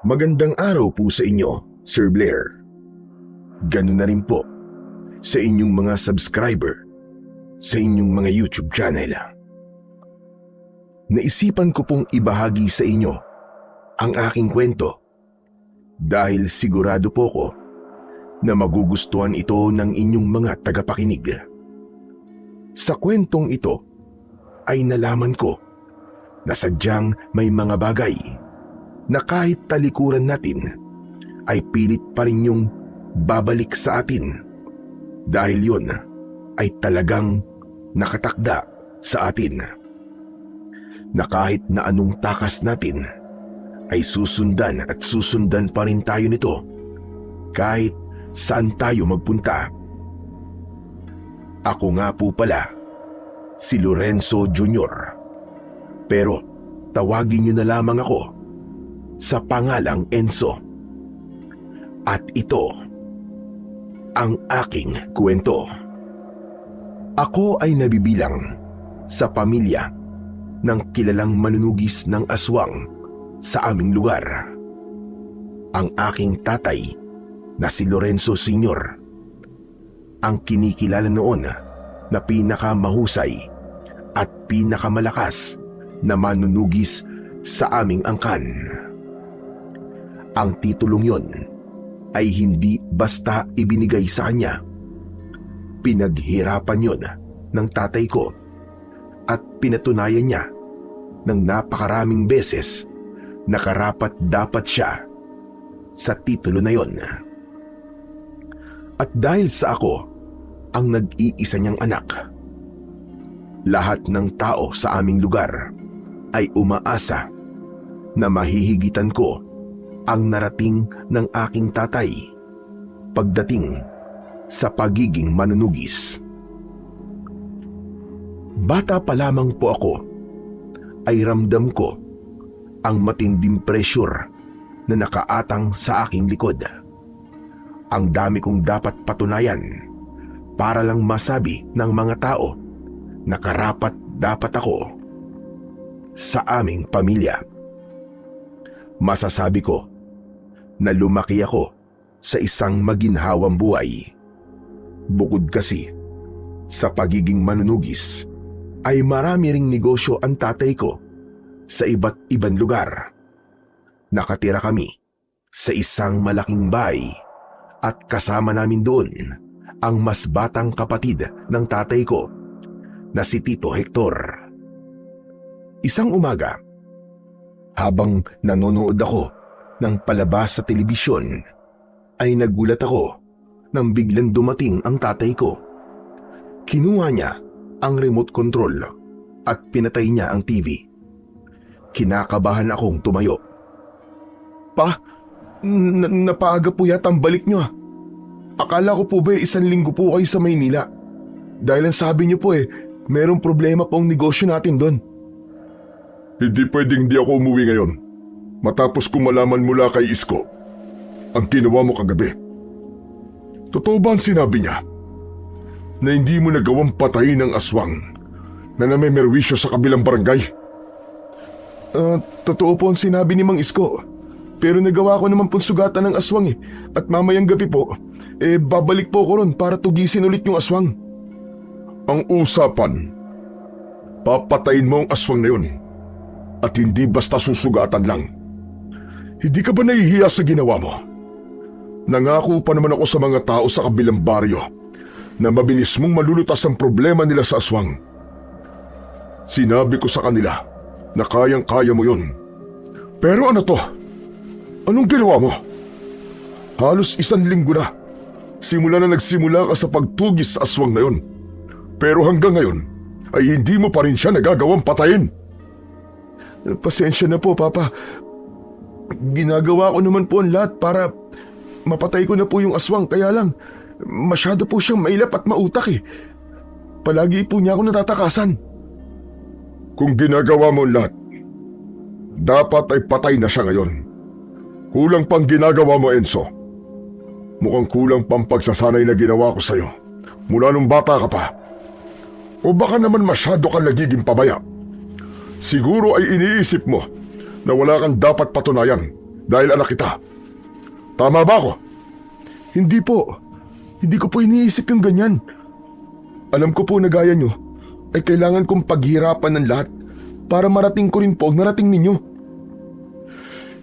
Magandang araw po sa inyo, Sir Blair. Ganun na rin po sa inyong mga subscriber sa inyong mga YouTube channel. Naisipan ko pong ibahagi sa inyo ang aking kwento dahil sigurado po ko na magugustuhan ito ng inyong mga tagapakinig. Sa kwentong ito ay nalaman ko na sadyang may mga bagay na kahit talikuran natin ay pilit pa rin yung babalik sa atin dahil yun ay talagang nakatakda sa atin. Na kahit na anong takas natin ay susundan at susundan pa rin tayo nito kahit saan tayo magpunta. Ako nga po pala si Lorenzo Jr. Pero tawagin niyo na lamang ako sa pangalang Enzo. At ito ang aking kwento. Ako ay nabibilang sa pamilya ng kilalang manunugis ng aswang sa aming lugar. Ang aking tatay na si Lorenzo Sr. ang kinikilala noon na pinakamahusay at pinakamalakas na manunugis sa aming angkan. Ang titulong yon ay hindi basta ibinigay sa kanya. Pinaghirapan yon ng tatay ko at pinatunayan niya ng napakaraming beses na karapat-dapat siya sa titulo na yon. At dahil sa ako ang nag-iisa niyang anak, lahat ng tao sa aming lugar ay umaasa na mahihigitan ko ang narating ng aking tatay pagdating sa pagiging manunugis. Bata pa lamang po ako ay ramdam ko ang matinding pressure na nakaatang sa aking likod. Ang dami kong dapat patunayan para lang masabi ng mga tao na karapat-dapat ako sa aming pamilya. Masasabi ko na lumaki ako sa isang maginhawang buhay. Bukod kasi sa pagiging manunugis, ay marami ring negosyo ang tatay ko sa iba't ibang lugar. Nakatira kami sa isang malaking bahay at kasama namin doon ang mas batang kapatid ng tatay ko na si Tito Hector. Isang umaga, habang nanonood ako ng palabas sa telebisyon, ay nagulat ako nang biglang dumating ang tatay ko. Kinuha niya ang remote control at pinatay niya ang TV. Kinakabahan akong tumayo. Pa, napaaga po yata ang balik niyo ah. Akala ko po ba 1 linggo po kayo sa Maynila? Dahil ang sabi niyo po merong problema po ang negosyo natin doon. Hindi pwedeng di ako umuwi ngayon matapos kong malaman mula kay Isko ang ginawa mo kagabi. Totoo ba ang sinabi niya na hindi mo nagawang patayin ng aswang na namemerwisyo sa kabilang barangay? Totoo po ang sinabi ni Mang Isko. Pero nagawa ko naman pong sugatan ng aswang At mamayang gabi po, babalik po ko ron para tugisin ulit yung aswang. Ang usapan, papatayin mo ang aswang na yun at hindi basta susugatan lang. Hindi ka ba nahihiya sa ginawa mo? Nangako pa naman ako sa mga tao sa kabilang baryo na mabilis mong malulutas ang problema nila sa aswang. Sinabi ko sa kanila na kayang-kaya mo yun. Pero ano to? Anong ginawa mo? Halos 1 linggo na. Simula na nagsimula ka sa pagtugis sa aswang na yun. Pero hanggang ngayon ay hindi mo pa rin siya nagagawang patayin. Pasensya na po, Papa. Ginagawa ko naman po ang lahat para mapatay ko na po yung aswang. Kaya lang, masyado po siyang mailap at mautak Palagi po niya ako natatakasan. Kung ginagawa mo ang lahat, dapat ay patay na siya ngayon. Kulang pang ginagawa mo, Enzo. Mukhang kulang pang pagsasanay na ginawa ko sa'yo mula nung bata ka pa. O baka naman masyado kang nagiging pabaya. Siguro ay iniisip mo na wala kang dapat patunayan dahil anak kita. Tama ba ako? Hindi po. Hindi ko po iniisip yung ganyan. Alam ko po na gaya nyo ay kailangan kong paghirapan ng lahat para marating ko rin po ang narating ninyo.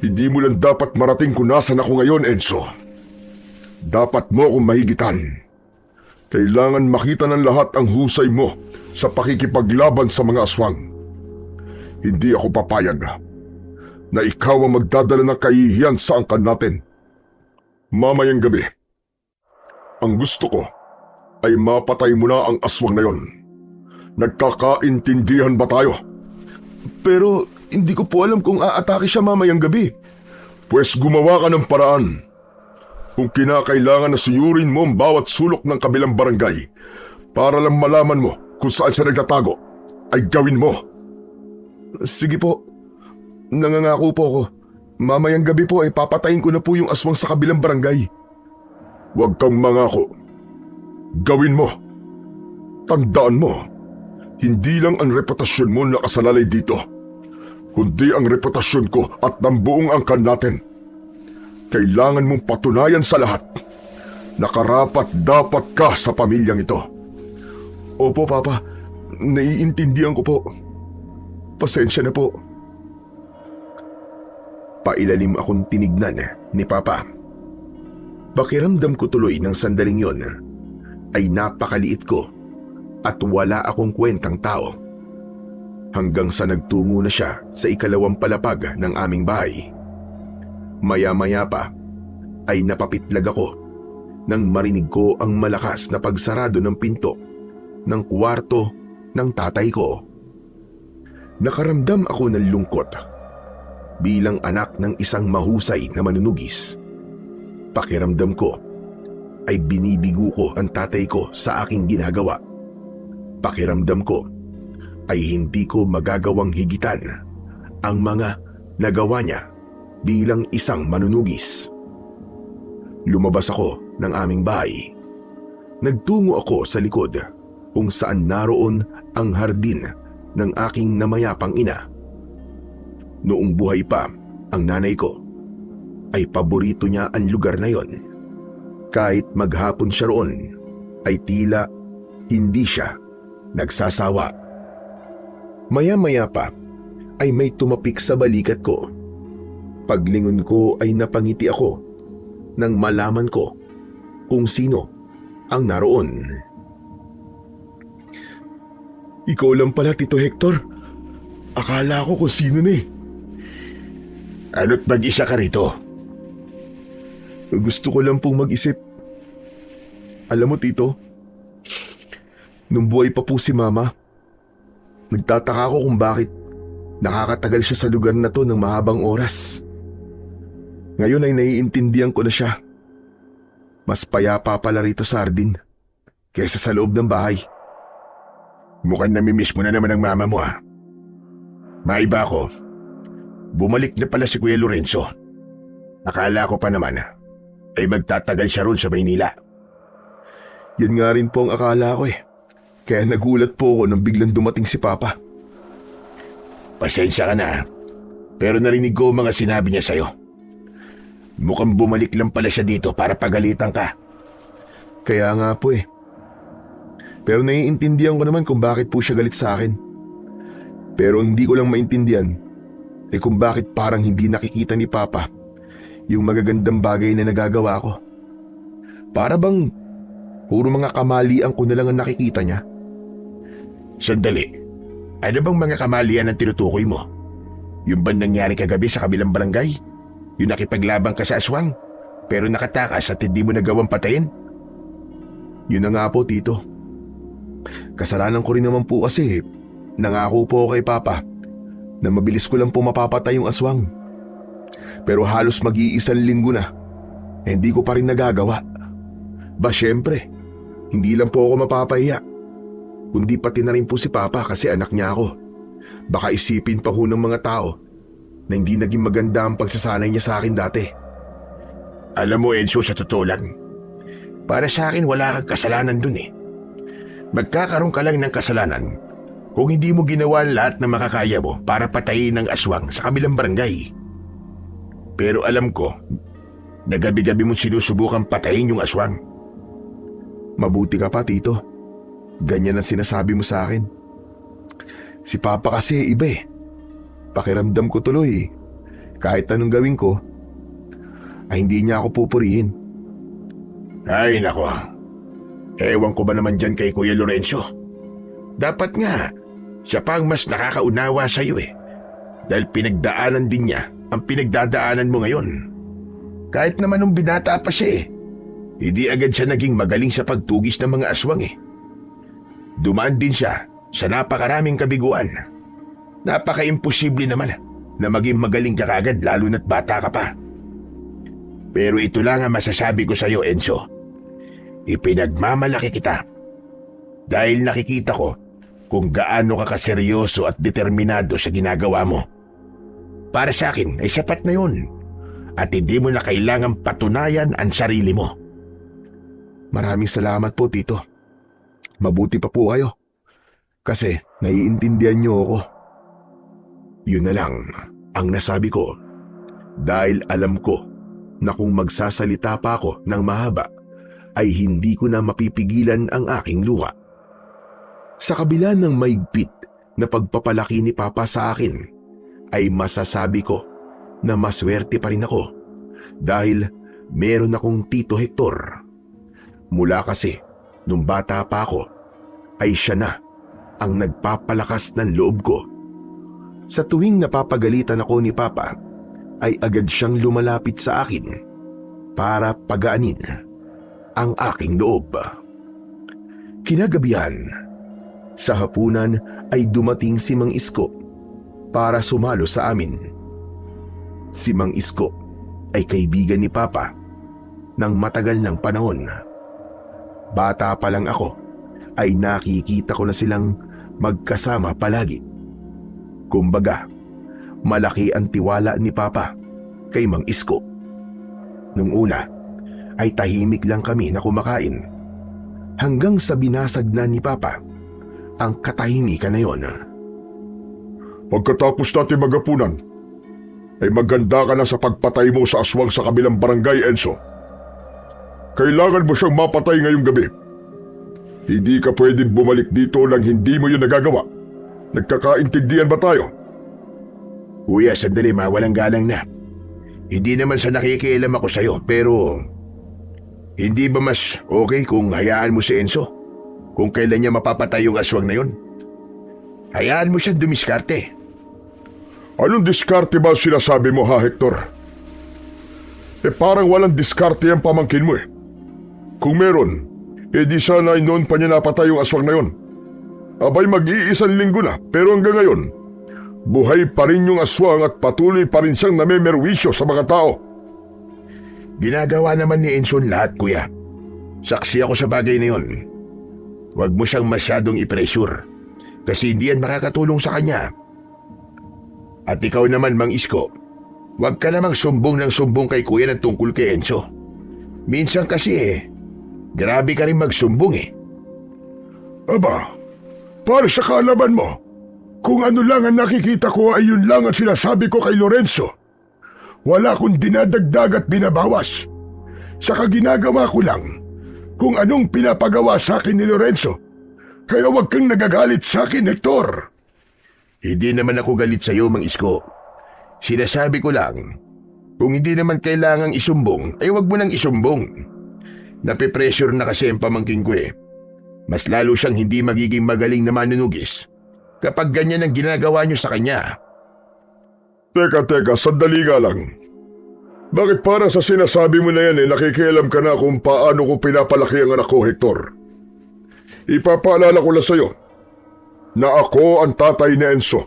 Hindi mo lang dapat marating kung nasan ako ngayon, Enzo. Dapat mo akong mahigitan. Kailangan makita ng lahat ang husay mo sa pakikipaglaban sa mga aswang. Hindi ako papayag na ikaw ang magdadala ng kahihiyan sa angkan natin. Mamayang gabi, ang gusto ko ay mapatay mo na ang aswang na yon. Nagkakaintindihan ba tayo? Pero hindi ko po alam kung aatake siya mamayang gabi. Pues gumawa ka ng paraan. Kung kinakailangan na suyurin mo ang bawat sulok ng kabilang barangay para lang malaman mo kung saan siya nagtatago, ay gawin mo. Sige po. Nangangako po ako. Mamayang gabi po ay papatayin ko na po yung aswang sa kabilang barangay. Huwag kang mangako. Gawin mo. Tandaan mo, hindi lang ang reputasyon mo nakasalalay dito, kundi ang reputasyon ko at ng buong angkan natin. Kailangan mong patunayan sa lahat na karapat-dapat ka sa pamilyang ito. Opo, Papa. Naiintindihan ko po. Pasensya na po. Pailalim akong tinignan ni Papa. Pakiramdam ko tuloy ng sandaling yon ay napakaliit ko at wala akong kwentang tao. Hanggang sa nagtungo na siya sa ikalawang palapag ng aming bahay. Maya-maya pa ay napapitlag ako nang marinig ko ang malakas na pagsarado ng pinto ng kwarto ng tatay ko. Nakaramdam ako ng lungkot bilang anak ng isang mahusay na manunugis. Pakiramdam ko ay binibigo ko ang tatay ko sa aking ginagawa. Pakiramdam ko ay hindi ko magagawang higitan ang mga nagawa niya bilang isang manunugis. Lumabas ako ng aming bahay. Nagtungo ako sa likod kung saan naroon ang hardin ng aking namayapang ina. Noong buhay pa ang nanay ko, ay paborito niya ang lugar na yon. Kahit maghapon siya roon, ay tila hindi siya nagsasawa. Maya-maya pa ay may tumapik sa balikat ko. Paglingon ko ay napangiti ako nang malaman ko kung sino ang naroon. Ikaw lang pala, Tito Hector. Akala ko kung sino na eh. Ano't mag-isa ka rito? Gusto ko lang pong mag-isip. Alam mo, Tito, nung buhay pa po si Mama, nagtataka ako kung bakit nakakatagal siya sa lugar na to ng mahabang oras. Ngayon ay naiintindihan ko na siya. Mas payapa pala rito sa hardin kaysa sa loob ng bahay. Mukhang namimiss mo na naman ang mama mo ah. Maiba ko. Bumalik na pala si Kuya Lorenzo. Akala ko pa naman ay magtatagal siya roon sa Maynila. Yan nga rin po ang akala ko eh. Kaya nagulat po ako nang biglang dumating si Papa. Pasensya ka na, pero narinig ko mga sinabi niya sa'yo. Mukhang bumalik lang pala siya dito para pagalitan ka. Kaya nga po eh. Pero naiintindihan ko naman kung bakit po siya galit sa akin. Pero hindi ko lang maintindihan kung bakit parang hindi nakikita ni Papa yung magagandang bagay na nagagawa ko. Para bang puro mga kamalian ko na lang ang nakikita niya. Sandali, ano bang mga kamalian ang tinutukoy mo? Yung ba nangyari kagabi sa kabilang barangay? Yung nakipaglaban ka sa aswang, pero nakatakas at hindi mo nagawang patayin? Yun na nga po, Tito. Kasalanan ko rin naman po kasi nangako po ako kay Papa na mabilis ko lang po mapapatay yung aswang. Pero halos mag-iisang linggo na, hindi ko pa rin nagagawa. Ba syempre, hindi lang po ako mapapahiya, kundi pati na rin po si Papa kasi anak niya ako. Baka isipin pa ho ng mga tao na hindi naging maganda ang pagsasanay niya sa akin dati. Alam mo, Enzo, sa totoo lang, para sa akin wala kang kasalanan dun eh. Magkakaroon ka lang ng kasalanan kung hindi mo ginawa lahat ng makakaya mo para patayin ang aswang sa kabilang barangay. Pero alam ko, na gabi-gabi mong sinusubukan patayin yung aswang. Mabuti ka pa, Tito. Ganyan ang sinasabi mo sa akin. Si Papa kasi iba eh. Pakiramdam ko tuloy, kahit anong gawin ko, ay hindi niya ako pupurihin. Ay nako, ewan ko ba naman dyan kay Kuya Lorenzo. Dapat nga, siya pa ang mas nakakaunawa sa'yo eh. Dahil pinagdaanan din niya ang pinagdadaanan mo ngayon. Kahit naman nung binata pa siya eh, hindi agad siya naging magaling sa pagtugis ng mga aswang eh. Dumaan din siya sa napakaraming kabiguan. Napaka-imposible naman na maging magaling ka kagad lalo na't bata ka pa. Pero ito lang ang masasabi ko sa'yo, Enzo. Ipinagmamalaki kita. Dahil nakikita ko kung gaano ka kaseryoso at determinado sa ginagawa mo. Para sa akin ay sapat na yun. At hindi mo na kailangang patunayan ang sarili mo. Maraming salamat po, Tito. Mabuti pa po kayo. Kasi naiintindihan niyo ako. Yun na lang ang nasabi ko. Dahil alam ko na kung magsasalita pa ako ng mahaba, ay hindi ko na mapipigilan ang aking luha. Sa kabila ng maigpit na pagpapalaki ni Papa sa akin, ay masasabi ko na maswerte pa rin ako dahil meron akong Tito Hector. Mula kasi nung bata pa ako, ay siya na ang nagpapalakas ng loob ko. Sa tuwing napapagalitan ako ni Papa, ay agad siyang lumalapit sa akin para pagaanin ang aking loob. Kinagabihan, sa hapunan ay dumating si Mang Isko para sumalo sa amin. Si Mang Isko ay kaibigan ni Papa ng matagal ng panahon. Bata pa lang ako ay nakikita ko na silang magkasama palagi. Kumbaga, malaki ang tiwala ni Papa kay Mang Isko. Nung una ay tahimik lang kami na kumakain hanggang sa binasag na ni Papa ang katahimikan na yon. Pagkatapos natin magapunan, ay maganda ka na sa pagpatay mo sa aswang sa kabilang barangay, Enzo. Kailangan mo siyang mapatay ngayong gabi. Hindi ka pwedeng bumalik dito nang hindi mo yun nagagawa. Nagkakaintindihan ba tayo? Kuya, sandali, mawalang galang na. Hindi naman sa nakikialam ako sa'yo, pero hindi ba mas okay kung hayaan mo si Enzo kung kailan niya mapapatay yung aswang na yun? Hayaan mo siyang dumiskarte. Anong diskarte ba sinasabi mo, ha, Hector? Parang walang diskarte ang pamangkin mo eh. Kung meron, di sana ay noon pa niya napatay yung aswang na yun. Abay, mag-iisang linggo na, pero hanggang ngayon, buhay pa rin yung aswang at patuloy pa rin siyang namemerwisyo sa mga tao. Ginagawa naman ni Enzo lahat, kuya. Saksi ako sa bagay na yun. Huwag mo siyang masyadong i-pressure kasi hindi yan makakatulong sa kanya. At ikaw naman, Mang Isko, huwag ka namang sumbong ng sumbong kay kuya ng tungkol kay Enzo. Minsan kasi grabe ka rin magsumbong eh. Aba, para sa kaalaman mo, kung ano lang ang nakikita ko ay yun lang ang sinasabi ko kay Lorenzo. Wala akong dinadagdag at binabawas. Saka ginagawa ko lang kung anong pinapagawa sa akin ni Lorenzo. Kaya huwag kang nagagalit sa akin, Hector. Hindi naman ako galit sa iyo, Mang Isko. Sinasabi ko lang, kung hindi naman kailangang isumbong, ay huwag mo nang isumbong. Napipressure na kasi ang pamangking ko eh. Mas lalo siyang hindi magiging magaling na manunugis kapag ganyan ang ginagawa niyo sa kanya. Teka, sandali nga lang. Bakit para sa sinasabi mo na yan nakikialam ka na kung paano ko pinapalaki ang anak ko, Hector? Ipapaalala ko lang sa'yo na ako ang tatay ni Enzo.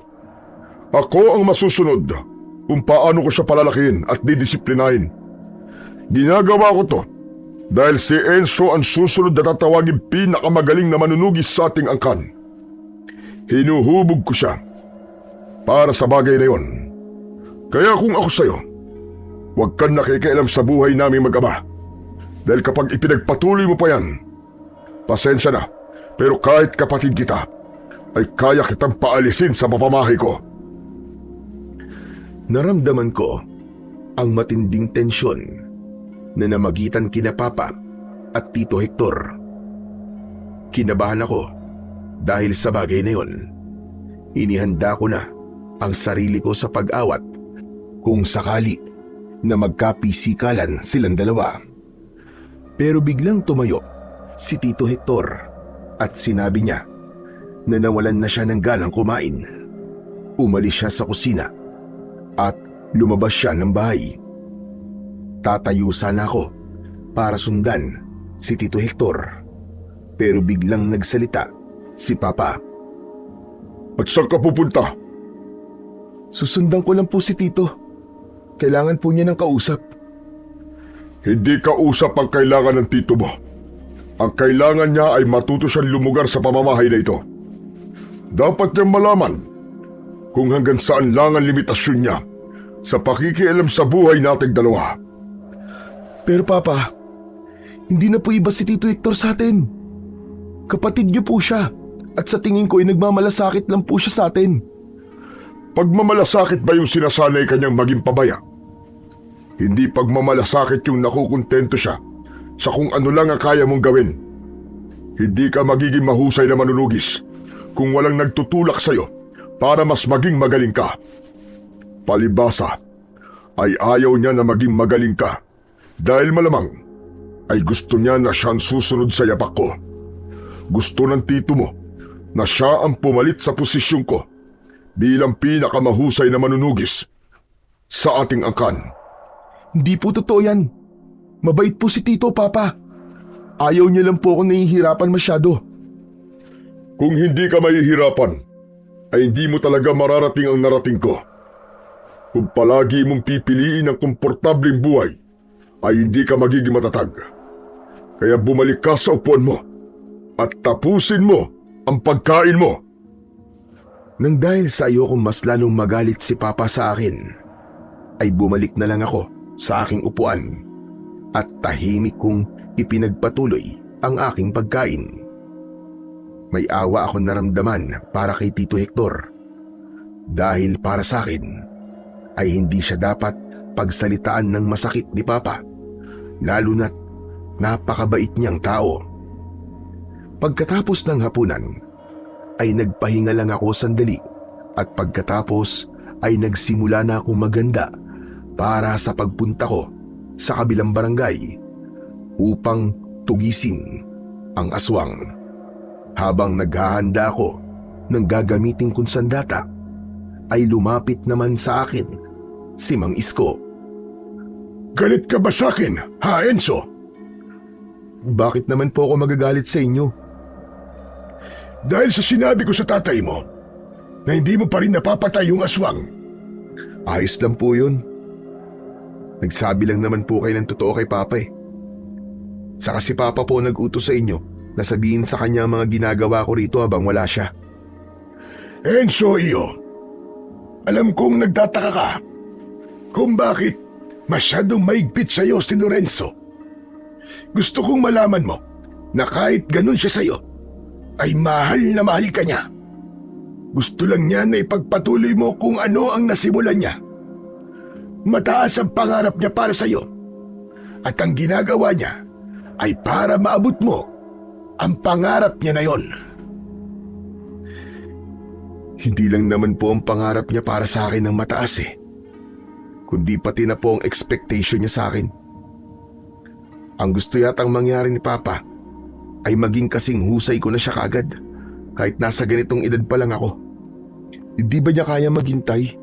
Ako ang masusunod kung paano ko siya palalakihin at didisiplinahin. Ginagawa ko to dahil si Enzo ang susunod na tatawagin pinakamagaling na manunugis sa ating angkan. Hinuhubog ko siya para sa bagay na yon. Kaya kung ako sa'yo, huwag kang nakikialam sa buhay namin mag-ama. Dahil kapag ipinagpatuloy mo pa yan, pasensya na, pero kahit kapatid kita, ay kaya kitang paalisin sa papamahay ko. Naramdaman ko ang matinding tensyon na namagitan kina Papa at Tito Hector. Kinabahan ako dahil sa bagay na yon. Inihanda ko na ang sarili ko sa pag-awat kung sakali na magkapisikalan silang dalawa. Pero biglang tumayo si Tito Hector at sinabi niya na nawalan na siya ng ganang kumain. Umalis siya sa kusina at lumabas siya ng bahay. Tatayo sana ako para sundan si Tito Hector, pero biglang nagsalita si Papa. At saan ka pupunta? Susundan ko lang po si Tito. Kailangan po niya ng kausap. Hindi kausap ang kailangan ng tito mo. Ang kailangan niya ay matuto siyang lumugar sa pamamahay na ito. Dapat niyang malaman kung hanggang saan lang ang limitasyon niya sa pakikialam sa buhay nating dalawa. Pero Papa, hindi na po iba si Tito Hector sa atin. Kapatid niyo po siya at sa tingin ko ay nagmamalasakit lang po siya sa atin. Pagmamalasakit ba yung sinasanay kanyang maging pabaya? Hindi pagmamalasakit yung nakukontento siya sa kung ano lang ang kaya mong gawin. Hindi ka magiging mahusay na manunugis kung walang nagtutulak sa'yo para mas maging magaling ka. Palibasa ay ayaw niya na maging magaling ka dahil malamang ay gusto niya na siyang susunod sa yapak ko. Gusto ng tito mo na siya ang pumalit sa posisyon ko bilang pinakamahusay na manunugis sa ating angkan. Hindi po totoo yan. Mabait po si Tito, Papa. Ayaw niya lang po ako nahihirapan masyado. Kung hindi ka mahihirapan, ay hindi mo talaga mararating ang narating ko. Kung palagi mong pipiliin ang komportableng buhay, ay hindi ka magiging matatag. Kaya bumalik ka sa upuan mo at tapusin mo ang pagkain mo. Nang dahil sa iyo kung mas lalong magalit si Papa sa akin, ay bumalik na lang ako sa aking upuan at tahimik kong ipinagpatuloy ang aking pagkain. May awa akong naramdaman para kay Tito Hector dahil para sa akin ay hindi siya dapat pagsalitaan ng masakit ni Papa, lalo na't napakabait niyang tao. Pagkatapos ng hapunan ay nagpahinga lang ako sandali at pagkatapos ay nagsimula na akong maganda para sa pagpunta ko sa kabilang barangay upang tugisin ang aswang. Habang naghahanda ako ng gagamitin kong sandata, ay lumapit naman sa akin si Mang Isko. Galit ka ba sa akin, ha Enzo? Bakit naman po ako magagalit sa inyo? Dahil sa sinabi ko sa tatay mo na hindi mo pa rin napapatay yung aswang. Ayos lang po yun. Nagsabi lang naman po kayo ng totoo kay Papa eh. Saka si Papa po nag-utos sa inyo na sabihin sa kanya ang mga ginagawa ko rito habang wala siya. Enzo, iyo, alam kong nagtataka ka kung bakit masyadong maigpit sa'yo si Lorenzo. Gusto kong malaman mo na kahit ganun siya sa'yo, ay mahal na mahal ka niya. Gusto lang niya na ipagpatuloy mo kung ano ang nasimulan niya. Mataas ang pangarap niya para sa iyo. At ang ginagawa niya ay para maabot mo ang pangarap niya na yon. Hindi lang naman po ang pangarap niya para sa akin ng mataas eh, kundi pati na po ang expectation niya sa akin. Ang gusto yatang mangyari ni Papa ay maging kasing husay ko na siya kagad kahit nasa ganitong edad pa lang ako. Hindi ba niya kaya maghintay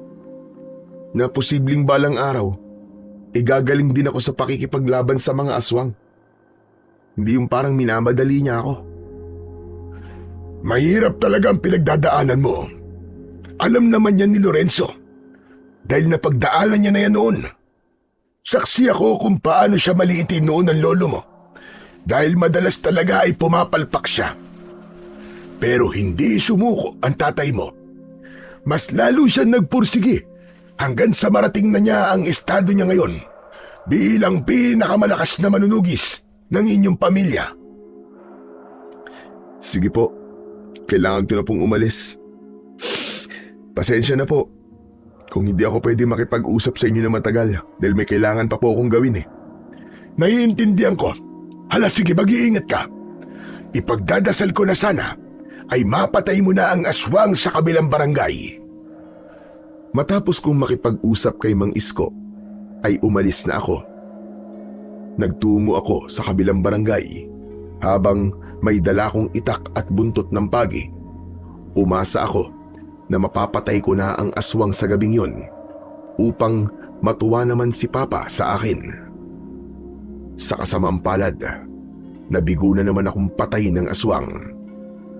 na posibleng balang araw gagaling din ako sa pakikipaglaban sa mga aswang? Hindi yung parang minamadali niya ako. Mahirap talaga ang pinagdadaanan mo. Alam naman yan ni Lorenzo dahil napagdaanan niya na yan noon. Saksi ako kung paano siya maliitin noon ng lolo mo dahil madalas talaga ay pumapalpak siya. Pero hindi sumuko ang tatay mo. Mas lalo siya nagpursige hanggang sa marating na niya ang estado niya ngayon bilang pinakamalakas na manunugis ng inyong pamilya. Sige po, kailangan ko na pong umalis. Pasensya na po. Kung hindi ako pwede makipag-usap sa inyo na matagal dahil may kailangan pa po akong gawin eh. Naiintindihan ko. Hala, sige, mag-iingat ka. Ipagdadasal ko na sana ay mapatay mo na ang aswang sa kabilang barangay. Matapos kong makipag-usap kay Mang Isko, ay umalis na ako. Nagtungo ako sa kabilang barangay habang may dala kong itak at buntot ng pagi. Umasa ako na mapapatay ko na ang aswang sa gabing yon upang matuwa naman si Papa sa akin. Sa kasamaang palad, nabigo na naman akong patayin ng aswang.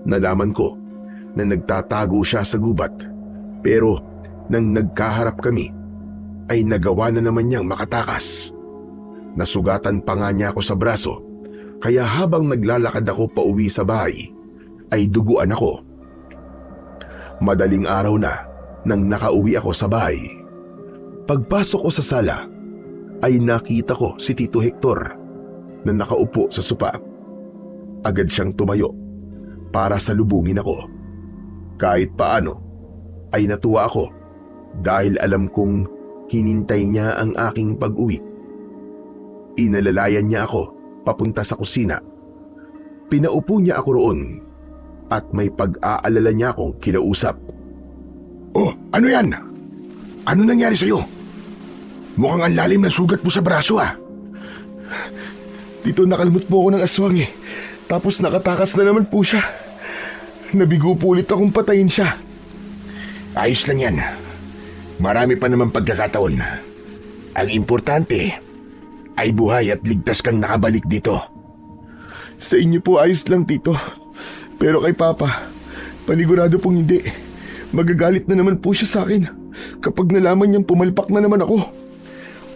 Nalaman ko na nagtatago siya sa gubat, pero nang nagkaharap kami, ay nagawa na naman niyang makatakas. Nasugatan pa nga niya ako sa braso, kaya habang naglalakad ako pauwi sa bahay, ay duguan ako. Madaling araw na nang nakauwi ako sa bahay. Pagpasok ko sa sala, ay nakita ko si Tito Hector na nakaupo sa sopa. Agad siyang tumayo para salubungin ako. Kahit paano ay natuwa ako dahil alam kong hinintay niya ang aking pag-uwi. Inalalayan niya ako papunta sa kusina. Pinaupo niya ako roon at may pag-aalala niya akong kinausap. Oh, ano yan? Ano nangyari sa'yo? Mukhang ang lalim ng sugat mo sa braso ah. Tito, nakalmot po ako ng aswang eh. Tapos nakatakas na naman po siya. Nabigo po ulit akong patayin siya. Ayos lang yan. Marami pa naman pagkakataon. Ang importante ay buhay at ligtas kang nakabalik dito. Sa inyo po ayos lang, Tito. Pero kay Papa, panigurado pong hindi. Magagalit na naman po siya sa akin kapag nalaman niyang pumalpak na naman ako.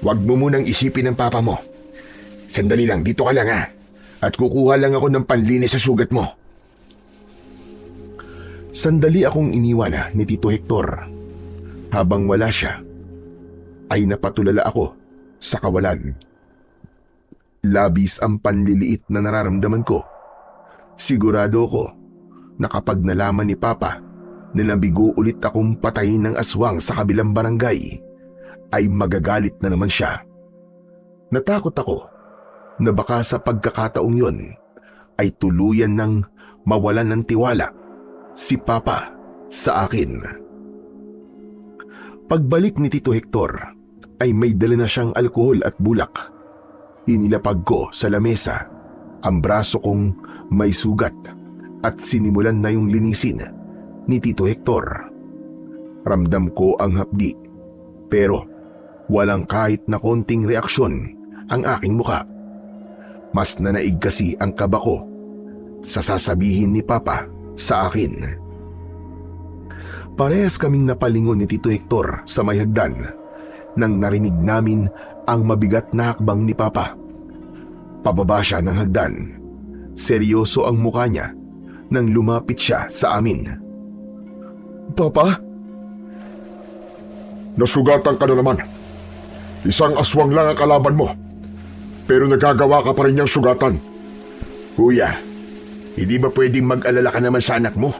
Huwag mo munang isipin ng Papa mo. Sandali lang, dito ka lang ha. At kukuha lang ako ng panlinis sa sugat mo. Sandali akong iniwan ni Tito Hector. Habang wala siya, ay napatulala ako sa kawalan. Labis ang panliliit na nararamdaman ko. Sigurado ko na kapag nalaman ni Papa na nabigo ulit akong patayin ng aswang sa kabilang barangay, ay magagalit na naman siya. Natakot ako na baka sa pagkakataong yon ay tuluyan ng mawalan ng tiwala si Papa sa akin. Pagbalik ni Tito Hector ay may dala na siyang alkohol at bulak. Inilapag ko sa lamesa ang braso kong may sugat at sinimulan na yung linisin ni Tito Hector. Ramdam ko ang hapdi, pero walang kahit na konting reaksyon ang aking muka. Mas nanaig kasi ang kaba ko sa sasabihin ni Papa sa akin. Parehas kaming napalingon ni Tito Hector sa may hagdan nang narinig namin ang mabigat na hakbang ni Papa. Pababa siya ng hagdan. Seryoso ang mukha niya nang lumapit siya sa amin. Papa? Nasugatan ka na naman. Isang aswang lang ang kalaban mo. Pero nagagawa ka pa rin niyang sugatan. Kuya, hindi ba pwedeng mag-alala ka naman sa anak mo?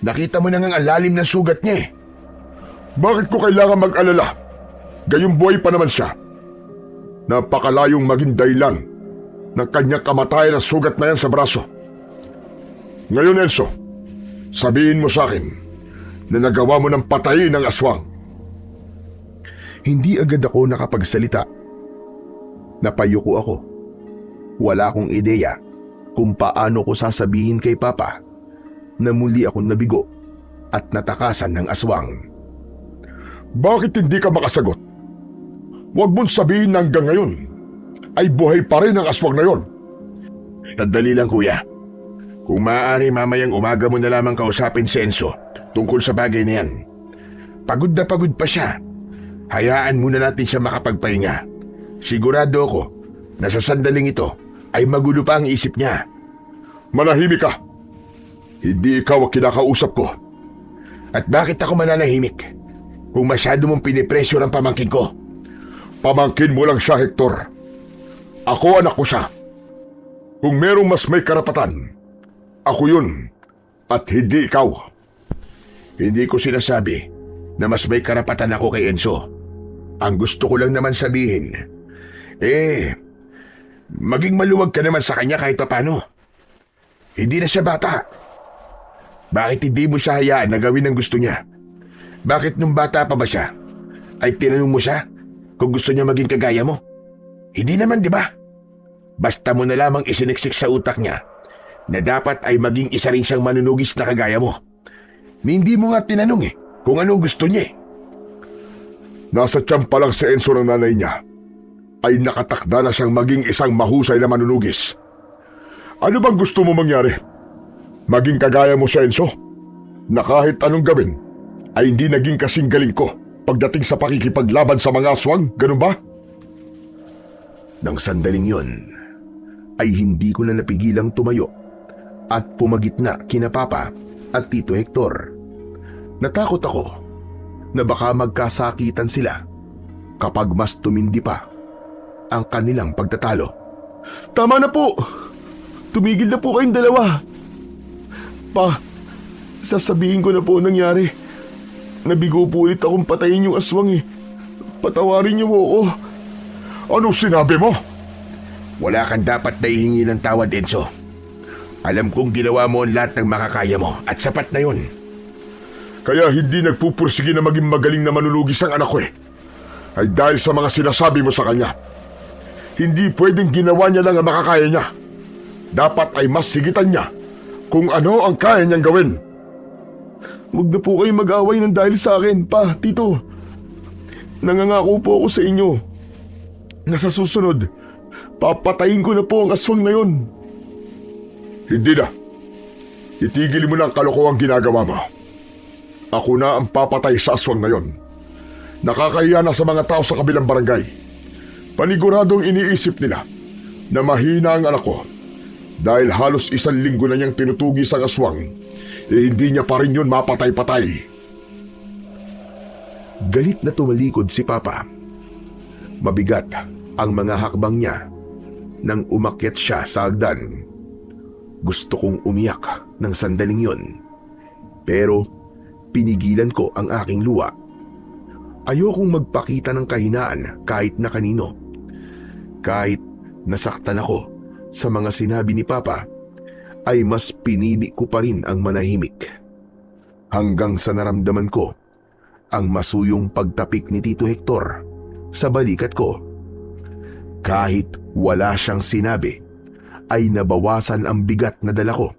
Nakita mo na nga ang lalim ng sugat niya eh. Bakit ko kailangan mag-alala? Gayong buhay pa naman siya. Napakalayong maging dahilan ng kanyang kamatayan ang sugat na yan sa braso. Ngayon, Enzo, sabihin mo sa akin na nagawa mo ng patayin ng aswang. Hindi agad ako nakapagsalita. Napayuko ako. Wala akong ideya kung paano ko sasabihin kay Papa na muli akong nabigo at natakasan ng aswang. Bakit hindi ka makasagot? Huwag mong sabihin na hanggang ngayon ay buhay pa rin ang aswang na yon. Sandali lang, kuya. Kung maaari, mamayang umaga mo na lamang kausapin si Enzo tungkol sa bagay na yan. Pagod na pagod pa siya. Hayaan muna natin siya makapagpahinga. Sigurado ako na sa sandaling ito ay magulo pa ang isip niya. Manahimik ka. Hindi ikaw ang kinakausap ko. At bakit ako mananahimik kung masyado mong pinipresyo ang pamangkin ko? Pamangkin mo lang siya, Hector. Ako anak ko siya. Kung merong mas may karapatan, ako yun at hindi ikaw. Hindi ko sinasabi na mas may karapatan ako kay Enzo. Ang gusto ko lang naman sabihin, maging maluwag ka naman sa kanya kahit papano. Hindi na siya bata. Bakit hindi mo siya hayaan na gawin ang gusto niya? Bakit nung bata pa ba siya, ay tinanong mo siya kung gusto niya maging kagaya mo? Hindi naman, di ba? Basta mo na lamang isiniksik sa utak niya na dapat ay maging isa rin siyang manunugis na kagaya mo. Hindi mo nga tinanong kung anong gusto niya. Nasa tiyan pa lang si Enzo ng nanay niya ay nakatakda na siyang maging isang mahusay na manunugis. Ano bang gusto mo mangyari? Maging kagaya mo si Enzo? Na kahit anong gawin ay hindi naging kasing galing ko pagdating sa pakikipaglaban sa mga aswang, ganun ba? Nang sandaling yon, ay hindi ko na napigilang tumayo at pumagitna kina Papa at Tito Hector. Natakot ako na baka magkasakitan sila kapag mas tumindi pa ang kanilang pagtatalo. Tama na po! Tumigil na po kayong dalawa. Pa, sasabihin ko na po ang nangyari. Nabigo po ulit akong patayin yung aswang. Patawarin niyo po ako. Anong sinabi mo? Wala kang dapat na ihingi ng tawad, Enzo. Alam kong ginawa mo ang lahat ng makakaya mo at sapat na yun. Kaya hindi nagpupursige na maging magaling na manunugis ang anak ko ay dahil sa mga sinasabi mo sa kanya. Hindi pwedeng ginawa niya lang ang makakaya niya. Dapat ay mas sigitan niya kung ano ang kaya niyang gawin. Huwag na po kayong mag-away ng dahil sa akin, Pa, Tito. Nangangako po ako sa inyo na sa susunod, papatayin ko na po ang aswang na yon. Hindi na. Itigil mo na ang kalokohang ginagawa mo. Ako na ang papatay sa aswang na yon. Nakakahiya na sa mga tao sa kabilang barangay. Paniguradong iniisip nila na mahina ang anak ko dahil halos 1 linggo na niyang tinutugis ang aswang, hindi niya pa rin yun mapatay-patay. Galit na tumalikod si Papa. Mabigat ang mga hakbang niya nang umakyat siya sa hagdan. Gusto kong umiyak ng sandaling yon, pero pinigilan ko ang aking luha. Ayokong magpakita ng kahinaan kahit na kanino. Kahit nasaktan ako sa mga sinabi ni Papa, ay mas pinili ko pa rin ang manahimik. Hanggang sa naramdaman ko ang masuyong pagtapik ni Tito Hector sa balikat ko. Kahit wala siyang sinabi, ay nabawasan ang bigat na dala ko.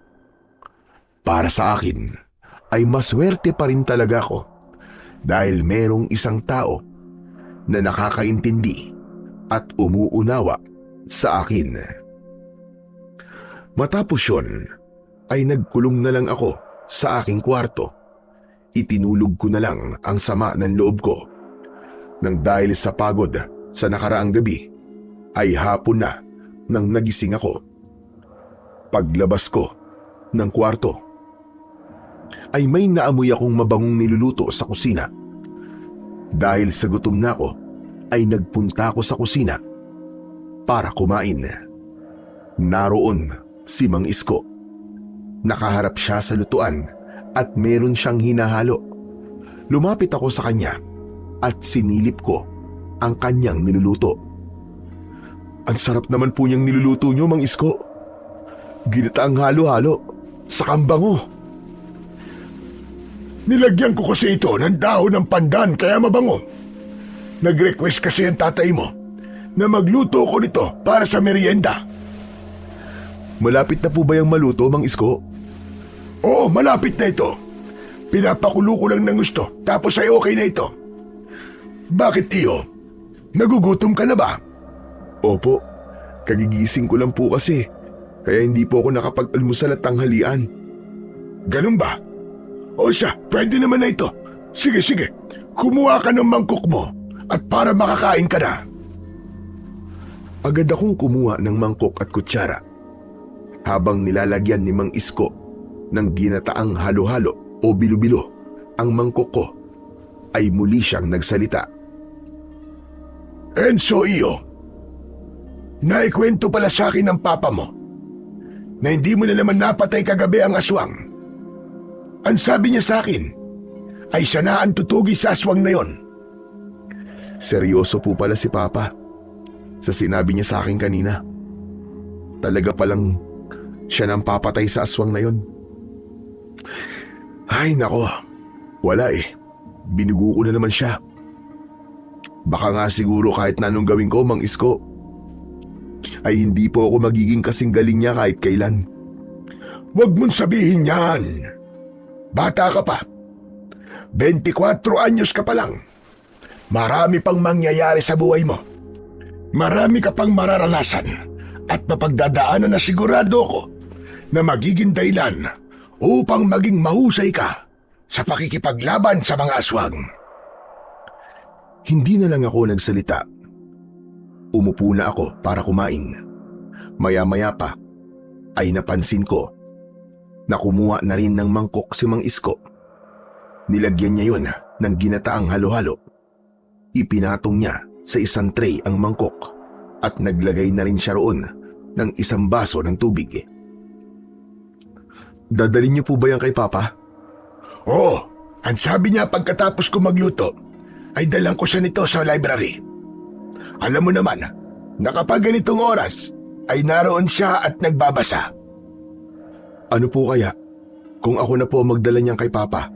Para sa akin, ay maswerte pa rin talaga ako dahil merong isang tao na nakakaintindi at umuunawa sa akin. Matapos yun, ay nagkulong na lang ako sa aking kwarto. Itinulog ko na lang ang sama ng loob ko. Nang dahil sa pagod sa nakaraang gabi, ay hapon na nang nagising ako. Paglabas ko ng kwarto, ay may naamoy akong mabangong niluluto sa kusina. Dahil sa gutom na ako, ay nagpunta ako sa kusina para kumain. Naroon si Mang Isko. Nakaharap siya sa lutuan at meron siyang hinahalo. Lumapit ako sa kanya at sinilip ko ang kanyang niluluto. Ang sarap naman po niyang niluluto niyo, Mang Isko. Ginataang halo-halo sa kambango. Nilagyan ko kasi ito ng dahon ng pandan kaya mabango. Nag-request kasi ang tatay mo na magluto ko nito para sa merienda. Malapit na po ba yung maluto, Mang Isko? Oo, malapit na ito. Pinapakulo ko lang ng gusto tapos ay okay na ito. Bakit, Tiyo? Nagugutom ka na ba? Opo, kagigising ko lang po kasi, kaya hindi po ako nakapag-almusal at tanghalian. Ganun ba? O siya, pwede naman na ito. Sige, kumuha ka ng mangkok mo at para makakain ka na. Agad akong kumuha ng mangkok at kutsara. Habang nilalagyan ni Mang Isko ng ginataang halo-halo o bilo-bilo ang mangkok ko, ay muli siyang nagsalita. Enzo, iyo, naikwento pala sa akin ng papa mo na hindi mo na naman napatay kagabi ang aswang. Ang sabi niya sa akin ay siya na ang tutugis sa aswang na yon. Seryoso po pala si Papa sa sinabi niya sa akin kanina. Talaga palang siya nang papatay sa aswang na yon. Ay nako, wala eh. Binugo ko na naman siya. Baka nga siguro kahit na anong gawin ko, Mang Isko, ay hindi po ako magiging kasing galing niya kahit kailan. Huwag mong sabihin yan. Bata ka pa. 24 anyos ka pa lang. Marami pang mangyayari sa buhay mo. Marami ka pang mararanasan at mapagdadaanan na sigurado ko na magiging dahilan upang maging mahusay ka sa pakikipaglaban sa mga aswang. Hindi na lang ako nagsalita. Umupo na ako para kumain. Maya-maya pa ay napansin ko na kumuha na rin ng mangkok si Mang Isko. Nilagyan niya yun ng ginataang halo-halo. Ipinatong niya sa isang tray ang mangkok at naglagay na rin siya roon ng isang baso ng tubig. Dadalhin niyo po ba yan kay Papa? Oo, ang sabi niya pagkatapos ko magluto ay dalang ko siya nito sa library. Alam mo naman na kapag ganitong oras ay naroon siya at nagbabasa. Ano po kaya kung ako na po magdala niyan kay Papa?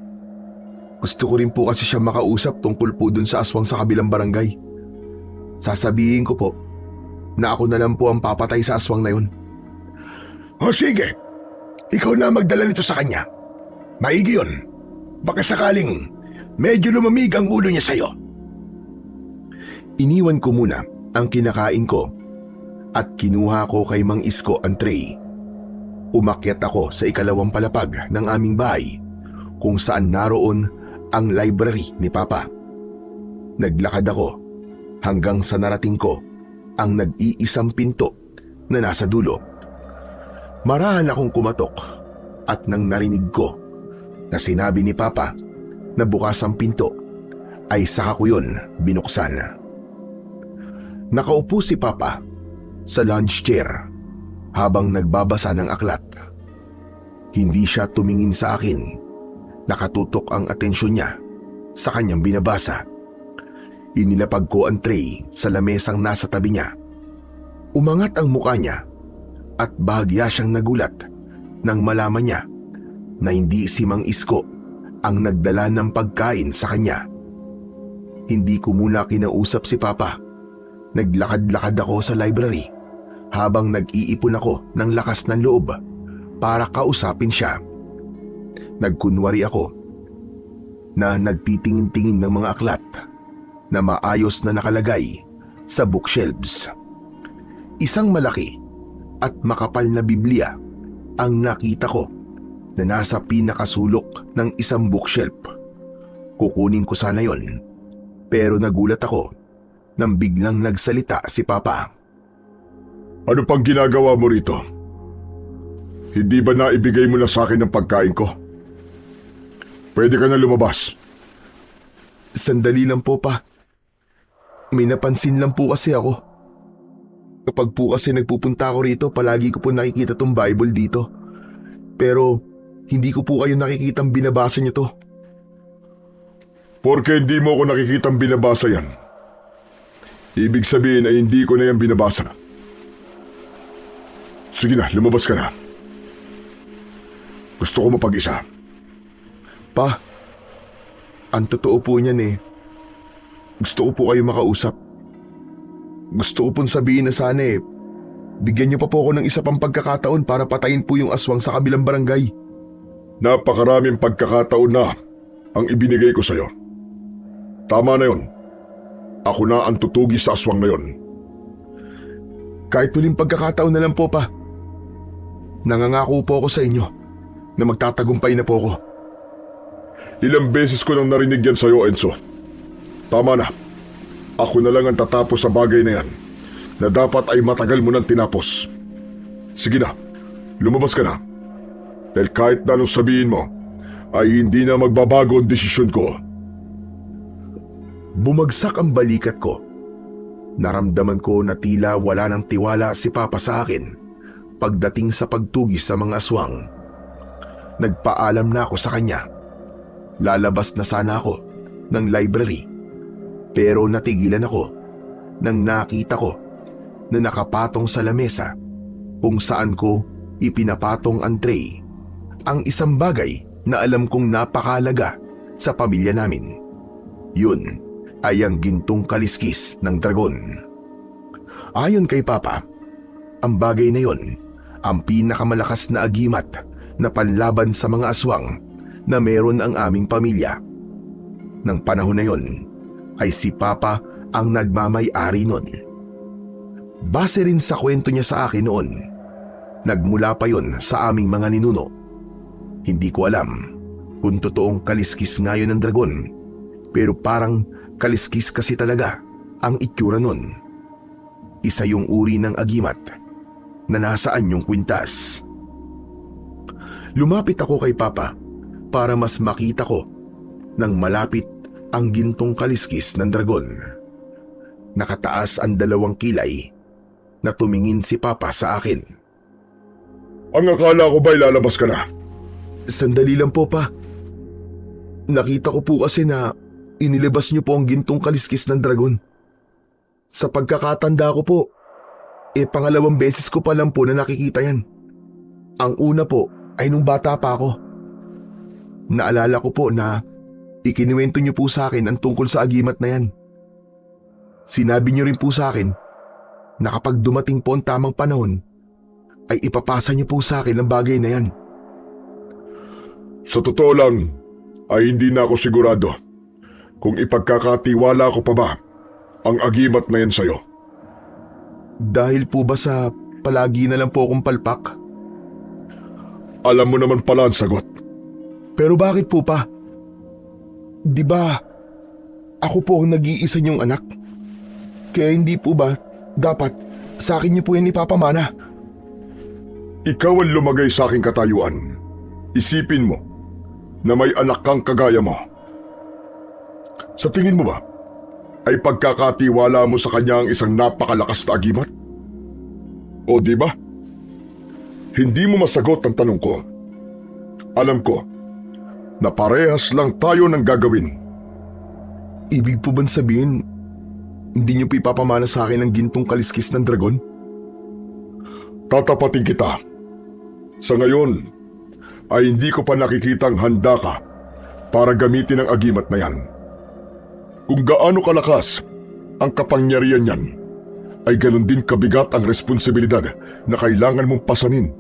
Gusto ko rin po kasi siya makausap tungkol po dun sa aswang sa kabilang barangay. Sasabihin ko po na ako na lang po ang papatay sa aswang na yun. O sige, ikaw na magdala nito sa kanya. Maigi yun. Baka sakaling medyo lumamig ang ulo niya sa'yo. Iniwan ko muna ang kinakain ko at kinuha ko kay Mang Isko ang tray. Umakyat ako sa ikalawang palapag ng aming bahay kung saan naroon ang library ni Papa. Naglakad ako hanggang sa narating ko ang nag-iisang pinto na nasa dulo. Marahan akong kumatok at nang narinig ko na sinabi ni Papa na bukas ang pinto ay saka ko yun binuksan. Nakaupo si Papa sa lounge chair habang nagbabasa ng aklat. Hindi siya tumingin sa akin. Nakatutok ang atensyon niya sa kanyang binabasa. Inilapag ko ang tray sa lamesang nasa tabi niya. Umangat ang mukha niya at bahagya siyang nagulat nang malaman niya na hindi si Mang Isko ang nagdala ng pagkain sa kanya. Hindi ko muna kinausap si Papa. Naglakad-lakad ako sa library habang nag-iipon ako ng lakas ng loob para kausapin siya. Nagkunwari ako na nagtitingin-tingin ng mga aklat na maayos na nakalagay sa bookshelves. Isang malaki at makapal na Biblia ang nakita ko na nasa pinakasulok ng isang bookshelf. Kukunin ko sana yon, pero nagulat ako nang biglang nagsalita si Papa. Ano pang ginagawa mo rito? Hindi ba naibigay mo na sa akin ang pagkain ko? Pwede ka na lumabas. Sandali lang po, Pa. May napansin lang po kasi ako. Kapag po kasi nagpupunta ako rito, palagi ko po nakikita tong Bible dito. Pero hindi ko po kayo nakikitang binabasa niyo to. Porke hindi mo ako nakikitang binabasa yan. Ibig sabihin ay hindi ko na yan binabasa. Sige na, lumabas ka na. Gusto ko mapag-isa. Pa, ang totoo po niyan eh. Gusto ko po kayo makausap. Gusto ko pong sabihin na sana eh, bigyan niyo pa po ako ng isa pang pagkakataon para patayin po yung aswang sa kabilang barangay. Napakaraming pagkakataon na ang ibinigay ko sa'yo. Tama na yon. Ako na ang tutugis sa aswang na yon. Kahit huling pagkakataon na lang po, Pa. Nangangako po ako sa inyo na magtatagumpay na po ako. Ilang beses ko nang narinig yan sa'yo, Enzo. Tama na. Ako na lang ang tatapos sa bagay na yan na dapat ay matagal mo nang tinapos. Sige na, lumabas ka na. Dahil kahit na anong sabihin mo, ay hindi na magbabago ang desisyon ko. Bumagsak ang balikat ko. Naramdaman ko na tila wala ng tiwala si Papa sa akin pagdating sa pagtugis sa mga aswang. Nagpaalam na ako sa kanya lalabas na sana ako ng library, pero natigilan ako nang nakita ko na nakapatong sa lamesa kung saan ko ipinapatong ang tray, ang isang bagay na alam kong napakahalaga sa pamilya namin. Yun ay ang gintong kaliskis ng dragon. Ayon kay Papa, ang bagay na yon ang pinakamalakas na agimat na panlaban sa mga aswang na meron ang aming pamilya. Nang panahon na yon ay si Papa ang nagmamay-ari nun. Base rin sa kwento niya sa akin noon, nagmula pa yon sa aming mga ninuno. Hindi ko alam kung totoong kaliskis nga yun ng dragon, pero parang kaliskis kasi talaga ang itsura nun. Isa yung uri ng agimat na nasa anyong kwintas. Lumapit ako kay Papa para mas makita ko nang malapit ang gintong kaliskis ng dragon. Nakataas ang dalawang kilay na tumingin si Papa sa akin. Ang akala ko ba'y lalabas ka na? Sandali lang po, Pa. Nakita ko po kasi na inilabas niyo po ang gintong kaliskis ng dragon. Sa pagkakatanda ko po, pangalawang beses ko pa lang po na nakikita yan. Ang una po ay nung bata pa ako. Naalala ko po na ikiniwento niyo po sa akin ang tungkol sa agimat na yan. Sinabi niyo rin po sa akin na kapag dumating po ang tamang panahon, ay ipapasa niyo po sa akin ang bagay na yan. Sa totoo lang, ay hindi na ako sigurado kung ipagkakatiwala ko pa ba ang agimat na yan sa'yo. Dahil po ba sa palagi na lang po akong palpak? Alam mo naman pala ang sagot. Pero bakit po, Pa? Di ba ako po ang nag-iisa niyong anak? Kaya hindi po ba dapat sa akin niyo po yan ipapamana? Ikaw ang lumagay sa aking katayuan. Isipin mo na may anak kang kagaya mo. Sa tingin mo ba, ay pagkakatiwala mo sa kanya ang isang napakalakas na agimat? O di ba? Hindi mo masagot ang tanong ko. Alam ko na parehas lang tayo ng gagawin. Ibig po bang sabihin, hindi niyo po ipapamana sa akin ang gintong kaliskis ng dragon? Tatapatin kita. Sa ngayon, ay hindi ko pa nakikitang handa ka para gamitin ang agimat na yan. Kung gaano kalakas ang kapangyarihan niyan, ay ganun din kabigat ang responsibilidad na kailangan mong pasanin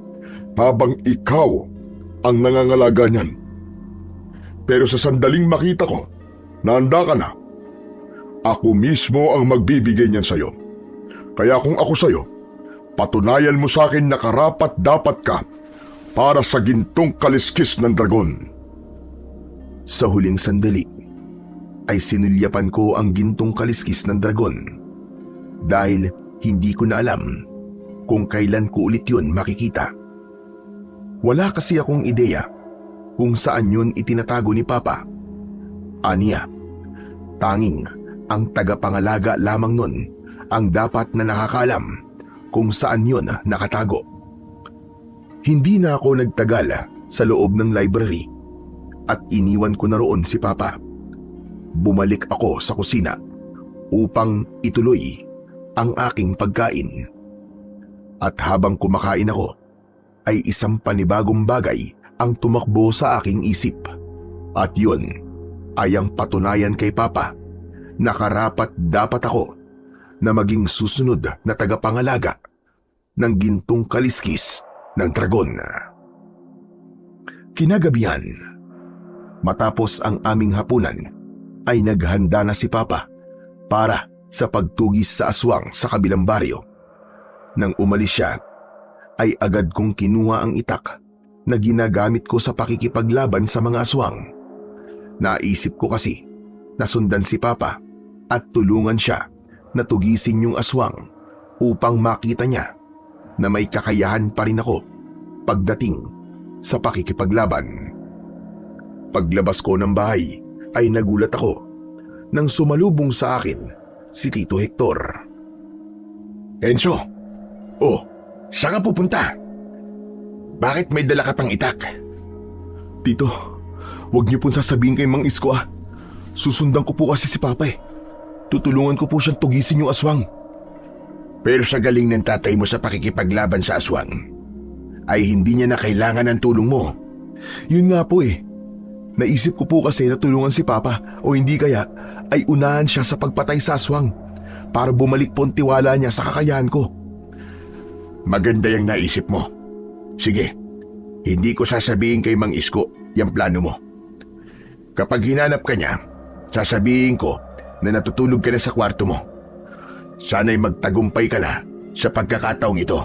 habang ikaw ang nangangalaga niyan. Pero sa sandaling makita ko na handa ka na, ako mismo ang magbibigay niyan sa'yo. Kaya kung ako sa'yo, patunayan mo sa akin na karapat dapat ka para sa gintong kaliskis ng dragon. Sa huling sandali, ay sinulyapan ko ang gintong kaliskis ng dragon dahil hindi ko na alam kung kailan ko ulit yun makikita. Wala kasi akong ideya kung saan yun itinatago ni Papa. Aniya, tanging ang tagapangalaga lamang nun ang dapat na nakakaalam kung saan yun nakatago. Hindi na ako nagtagal sa loob ng library at iniwan ko na roon si Papa. Bumalik ako sa kusina upang ituloy ang aking pagkain. At habang kumakain ako, ay isang panibagong bagay ang tumakbo sa aking isip. At yun ay ang patunayan kay Papa na karapat dapat ako na maging susunod na tagapangalaga ng gintong kaliskis ng dragon. Kinagabihan, matapos ang aming hapunan, ay naghanda na si Papa para sa pagtugis sa aswang sa kabilang baryo. Nang umalis siya, ay agad kong kinuha ang itak na ginagamit ko sa pakikipaglaban sa mga aswang. Naisip ko kasi na sundan si Papa at tulungan siya na tugisin yung aswang upang makita niya na may kakayahan pa rin ako pagdating sa pakikipaglaban. Paglabas ko ng bahay ay nagulat ako nang sumalubong sa akin si Tito Hector. Enzo, saan ka pupunta? Bakit may dala ka pang itak? Tito, Huwag niyo pong sasabihin kay Mang Isko ah. Susundan ko po kasi si Papa eh. Tutulungan ko po siyang tugisin yung aswang. Pero sa galing ng tatay mo sa pakikipaglaban sa aswang, ay hindi niya na kailangan ng tulong mo. Yun nga po eh. Naisip ko po kasi na tulungan si Papa o hindi kaya ay unahan siya sa pagpatay sa aswang para bumalik po ang tiwala niya sa kakayahan ko. Maganda yung naisip mo. Sige, hindi ko sasabihin kay Mang Isko yung plano mo. Kapag hinanap ka niya, sasabihin ko na natutulog ka na sa kwarto mo. Sana'y magtagumpay ka na sa pagkakataong ito.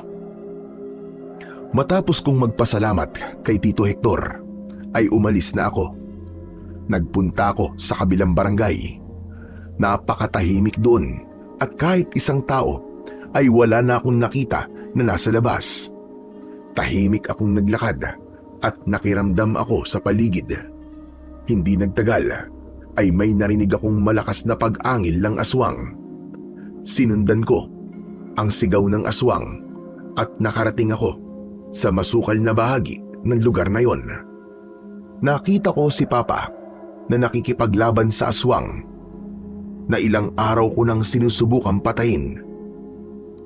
Matapos kong magpasalamat kay Tito Hector, ay umalis na ako. Nagpunta ako sa kabilang barangay. Napakatahimik doon at kahit isang tao ay wala na akong nakita na nasa labas. Tahimik akong naglakad at nakiramdam ako sa paligid. Hindi nagtagal ay may narinig akong malakas na pag-angil ng aswang. Sinundan ko ang sigaw ng aswang at nakarating ako sa masukal na bahagi ng lugar na yon. Nakita ko si Papa na nakikipaglaban sa aswang na ilang araw ko nang sinusubukang patayin.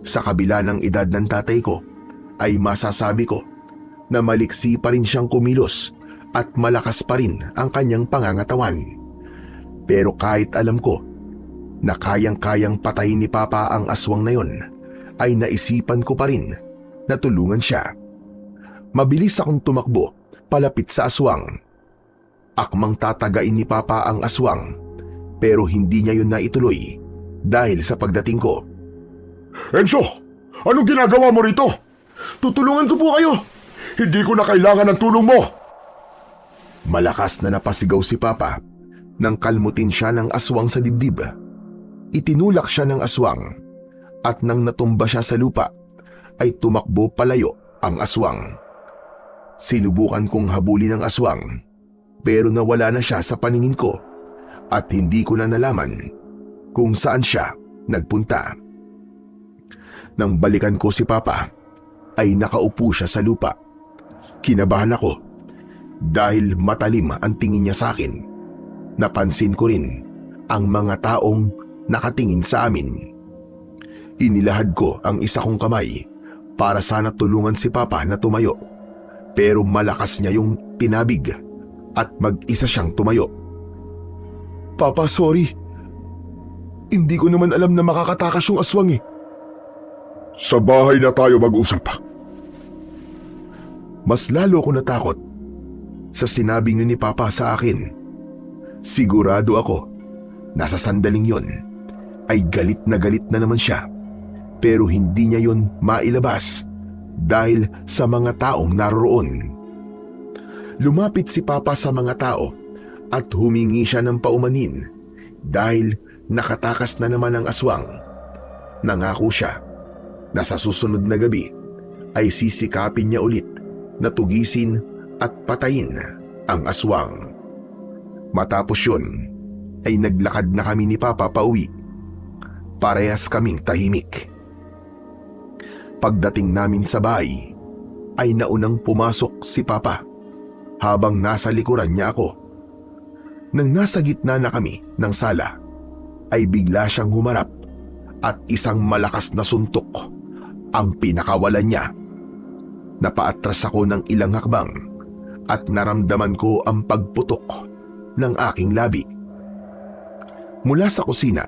Sa kabila ng edad ng tatay ko ay masasabi ko na maliksi pa rin siyang kumilos at malakas pa rin ang kanyang pangangatawan. Pero kahit alam ko na kayang-kayang patayin ni Papa ang aswang na yon, ay naisipan ko pa rin na tulungan siya. Mabilis akong tumakbo palapit sa aswang. Akmang tatagain ni Papa ang aswang, pero hindi niya yun naituloy dahil sa pagdating ko. Enzo, anong ginagawa mo rito? Tutulungan ko po kayo. Hindi ko na kailangan ng tulong mo. Malakas na napasigaw si Papa nang kalmutin siya ng aswang sa dibdib. Itinulak siya ng aswang at nang natumba siya sa lupa ay tumakbo palayo ang aswang. Sinubukan kong habulin ang aswang pero nawala na siya sa paningin ko at hindi ko na nalaman kung saan siya nagpunta. Nang balikan ko si Papa ay nakaupo siya sa lupa. Kinabahan ako dahil matalim ang tingin niya sa akin. Napansin ko rin ang mga taong nakatingin sa amin. Inilahad ko ang isa kong kamay para sana tulungan si Papa na tumayo, pero malakas niya yung tinabig at mag-isa siyang tumayo. Papa, sorry. Hindi ko naman alam na makakatakas yung aswang eh. Sa bahay na tayo mag-usap. Mas lalo ko natakot sa sinabi ni Papa sa akin. Sigurado ako na sa sandaling yon ay galit na naman siya, pero hindi niya yon mailabas dahil sa mga taong naroroon. Lumapit si Papa sa mga tao at humingi siya ng paumanin dahil nakatakas na naman ang aswang. Nangako siya na sa susunod na gabi ay sisikapin niya ulit na tugisin at patayin ang aswang. Matapos yun ay naglakad na kami ni Papa pauwi. Parehas kaming tahimik. Pagdating namin sa bahay ay naunang pumasok si Papa habang nasa likuran niya ako. Nang nasa gitna na kami ng sala ay bigla siyang humarap at isang malakas na suntok ang pinakawalan niya. Napaatras ako ng ilang hakbang at naramdaman ko ang pagputok ng aking labi. Mula sa kusina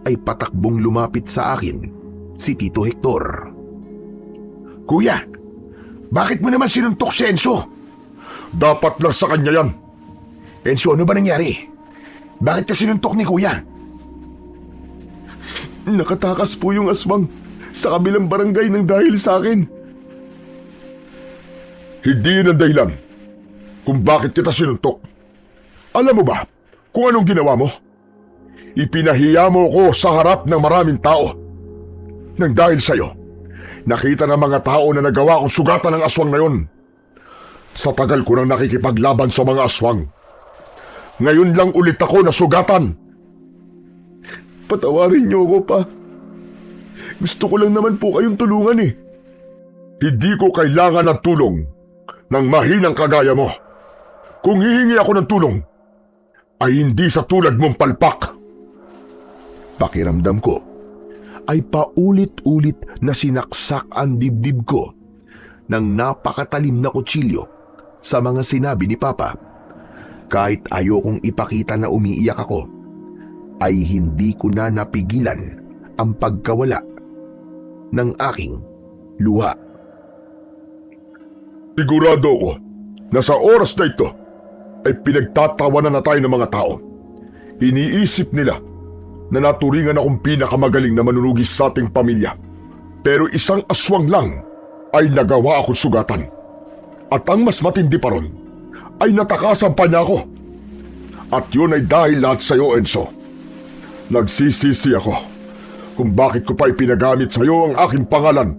ay patakbong lumapit sa akin si Tito Hector. Kuya, bakit mo naman sinuntok si Enzo? Dapat lang sa kanya yan. Enzo, ano ba nangyari? Bakit ka sinuntok ni Kuya? Nakatakas po yung aswang sa kabilang barangay ng dahil sa akin. Hindi yun ang dahilan kung bakit kita sinuntok. Alam mo ba kung anong ginawa mo? Ipinahiya mo ko sa harap ng maraming tao. Nang dahil sa'yo, nakita ng mga tao na nagawa kong sugatan ng aswang na yun. Sa tagal ko nang nakikipaglaban sa mga aswang, ngayon lang ulit ako nasugatan. Patawarin niyo ako, Pa. Gusto ko lang naman po kayong tulungan eh. Hindi ko kailangan ng tulong ng mahinang kagaya mo. Kung hihingi ako ng tulong, ay hindi sa tulad mong palpak. Pakiramdam ko ay paulit-ulit na sinaksak ang dibdib ko ng napakatalim na kutsilyo sa mga sinabi ni Papa. Kahit ayokong ipakita na umiiyak ako, ay hindi ko na napigilan ang pagkawala ng aking luha. Sigurado ko na sa oras na ito ay pinagtatawanan na tayo ng mga tao. Iniisip nila na naturingan akong pinakamagaling na manunugis sa ating pamilya. Pero isang aswang lang ay nagawa akong sugatan. At ang mas matindi pa ron ay natakasan pa niya ako. At yun ay dahil lahat sa iyo, Enzo. Nagsisisi ako kung bakit ko pa ipinagamit sa iyo ang aking pangalan.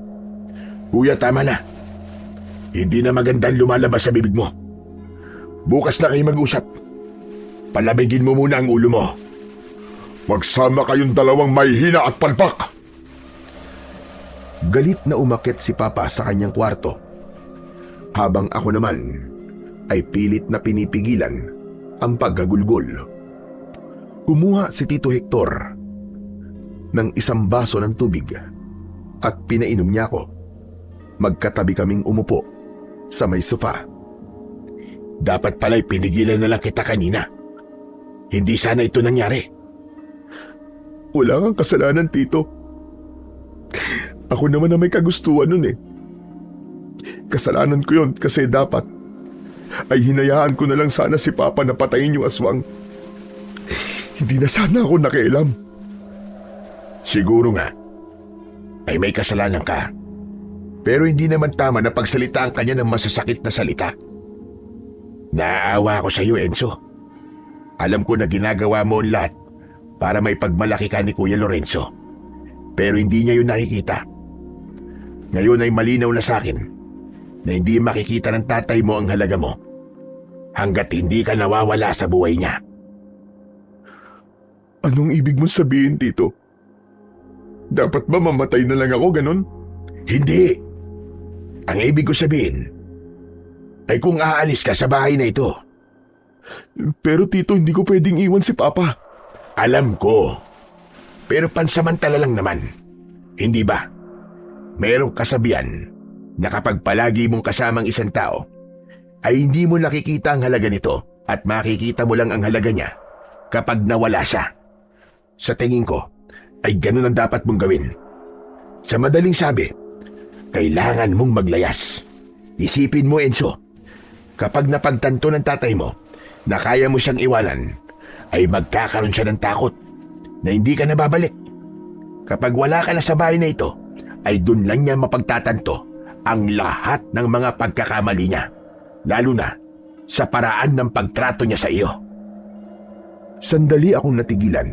Kuya, tama na. Hindi na magandang lumalabas sa bibig mo. Bukas na kayo mag-usap. Palamigin mo muna ang ulo mo. Magsama kayong dalawang mahihina at palpak. Galit na umakyat si Papa sa kanyang kwarto, habang ako naman ay pilit na pinipigilan ang paggagulgol. Kumuha si Tito Hector ng isang baso ng tubig at pinainom niya ako. Magkatabi kaming umupo sa may sofa. Dapat pala'y pinigilan na lang kita kanina. Hindi sana ito nangyari. Wala kang kasalanan, Tito. Ako naman na may kagustuhan nun eh. Kasalanan ko yun kasi dapat ay hinayaan ko na lang sana si Papa na patayin yung aswang. Hindi na sana ako nakialam. Siguro nga ay may kasalanan ka. Pero hindi naman tama na pagsalitaan ka niya ng masasakit na salita. Naaawa ako sa iyo, Enzo. Alam ko na ginagawa mo ang lahat para may pagmalaki ka ni Kuya Lorenzo. Pero hindi niya yun nakikita. Ngayon ay malinaw na sa akin na hindi makikita ng tatay mo ang halaga mo hanggat hindi ka nawawala sa buhay niya. Anong ibig mong sabihin, Tito? Dapat ba mamatay na lang ako, ganun? Hindi. Ang ibig ko sabihin ay kung aalis ka sa bahay na ito. Pero Tito, hindi ko pwedeng iwan si Papa. Alam ko. Pero pansamantala lang naman. Hindi ba? Merong kasabihan na kapag palagi mong kasamang isang tao, ay hindi mo nakikita ang halaga nito at makikita mo lang ang halaga niya kapag nawala siya. Sa tingin ko, ay ganun ang dapat mong gawin. Sa madaling sabi, kailangan mong maglayas. Isipin mo, Enzo, kapag napagtanto ng tatay mo na kaya mo siyang iwanan, ay magkakaroon siya ng takot na hindi ka na babalik. Kapag wala ka na sa bahay na ito, ay dun lang niya mapagtatanto ang lahat ng mga pagkakamali niya, lalo na sa paraan ng pagtrato niya sa iyo. Sandali akong natigilan.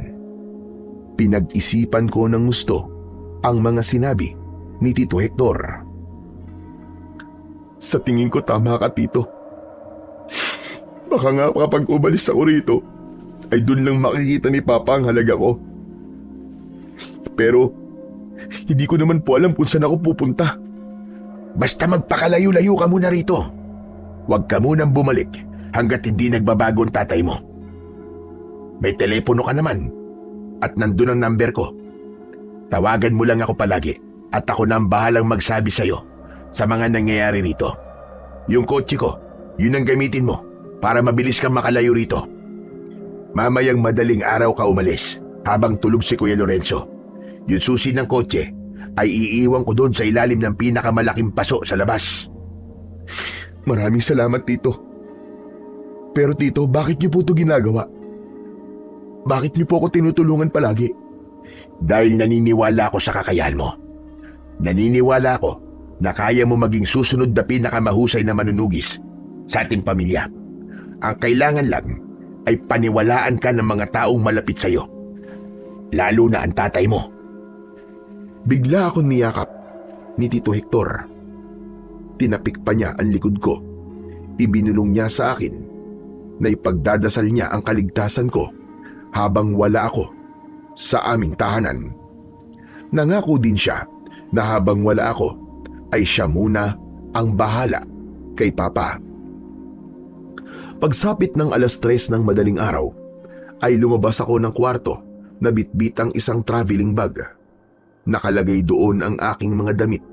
Pinag-isipan ko ng gusto ang mga sinabi ni Tito Hector. Sa tingin ko tama ka, Tito. Baka nga kapag umalis ako rito, ay dun lang makikita ni Papa ang halaga ko. Pero hindi ko naman po alam kung saan ako pupunta. Basta magpakalayo-layo ka muna rito. Huwag ka munang bumalik hanggat hindi nagbabago ang tatay mo. May telepono ka naman at nandun ang number ko. Tawagan mo lang ako palagi at ako na ang bahalang magsabi sa'yo sa mga nangyayari rito. Yung kotse ko, yun ang gamitin mo para mabilis kang makalayo rito. Mamayang madaling araw ka umalis habang tulog si Kuya Lorenzo. Yung susi ng kotse ay iiwan ko doon sa ilalim ng pinakamalaking paso sa labas. Maraming salamat, Tito. Pero Tito, bakit niyo po ito ginagawa? Bakit niyo po ako tinutulungan palagi? Dahil naniniwala ako sa kakayahan mo. Naniniwala ako na kaya mo maging susunod na pinakamahusay na manunugis sa ating pamilya. Ang kailangan lang ay paniwalaan ka ng mga taong malapit sa iyo, lalo na ang tatay mo. Bigla akong niyakap ni Tito Hector. Tinapik pa niya ang likod ko. Ibinulong niya sa akin na ipagdadasal niya ang kaligtasan ko habang wala ako sa aming tahanan. Nangako din siya na habang wala ako ay siya muna ang bahala kay Papa. Pagsapit ng 3:00 ng madaling araw, ay lumabas ako ng kwarto na bitbit ang isang traveling bag. Nakalagay doon ang aking mga damit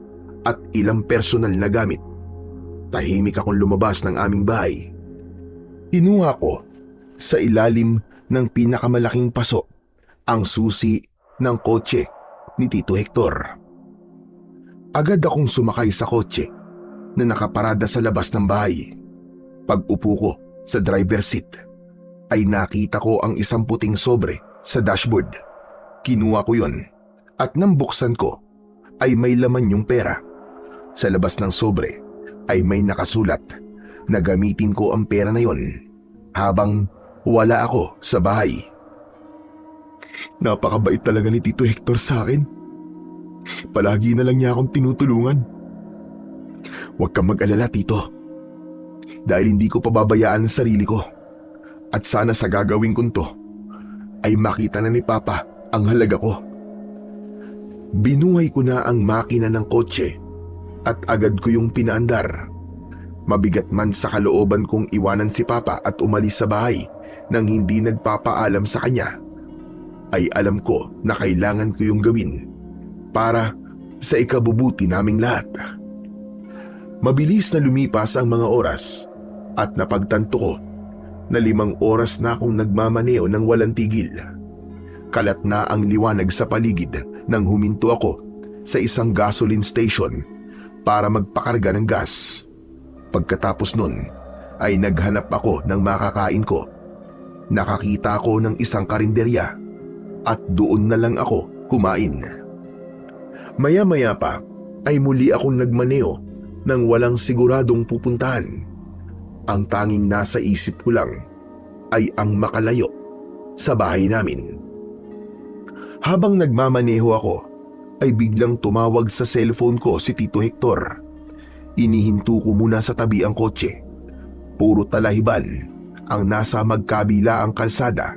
at ilang personal na gamit. Tahimik akong lumabas ng aming bahay. Inuha ko sa ilalim ng pinakamalaking paso ang susi ng kotse ni Tito Hector. Agad akong sumakay sa kotse na nakaparada sa labas ng bahay. Pag-upo ko sa driver's seat, ay nakita ko ang isang puting sobre sa dashboard. Kinuha ko yon at nang buksan ko ay may laman yung pera. Sa labas ng sobre ay may nakasulat na gamitin ko ang pera na yon habang wala ako sa bahay. Napakabait talaga ni Tito Hector sa akin. Palagi na lang niya akong tinutulungan. Huwag kang mag-alala, Tito. Dahil hindi ko pababayaan ang sarili ko. At sana sa gagawin ko to, ay makita na ni Papa ang halaga ko. Binuhay ko na ang makina ng kotse at agad ko yung pinaandar. Mabigat man sa kalooban kong iwanan si Papa at umalis sa bahay nang hindi nagpapaalam sa kanya, ay alam ko na kailangan ko yung gawin para sa ikabubuti naming lahat. Mabilis na lumipas ang mga oras at napagtanto ko na 5 oras na akong nagmamaneo ng walang tigil. Kalat na ang liwanag sa paligid nang huminto ako sa isang gasoline station para magpakarga ng gas. Pagkatapos nun ay naghanap ako ng makakain ko. Nakakita ako ng isang karinderya at doon na lang ako kumain. Maya-maya pa ay muli akong nagmaneo nang walang siguradong pupuntahan. Ang tanging nasa isip ko lang ay ang makalayo sa bahay namin. Habang nagmamaneho ako, ay biglang tumawag sa cellphone ko si Tito Hector. Inihinto ko muna sa tabi ang kotse. Puro talahiban ang nasa magkabila ang kalsada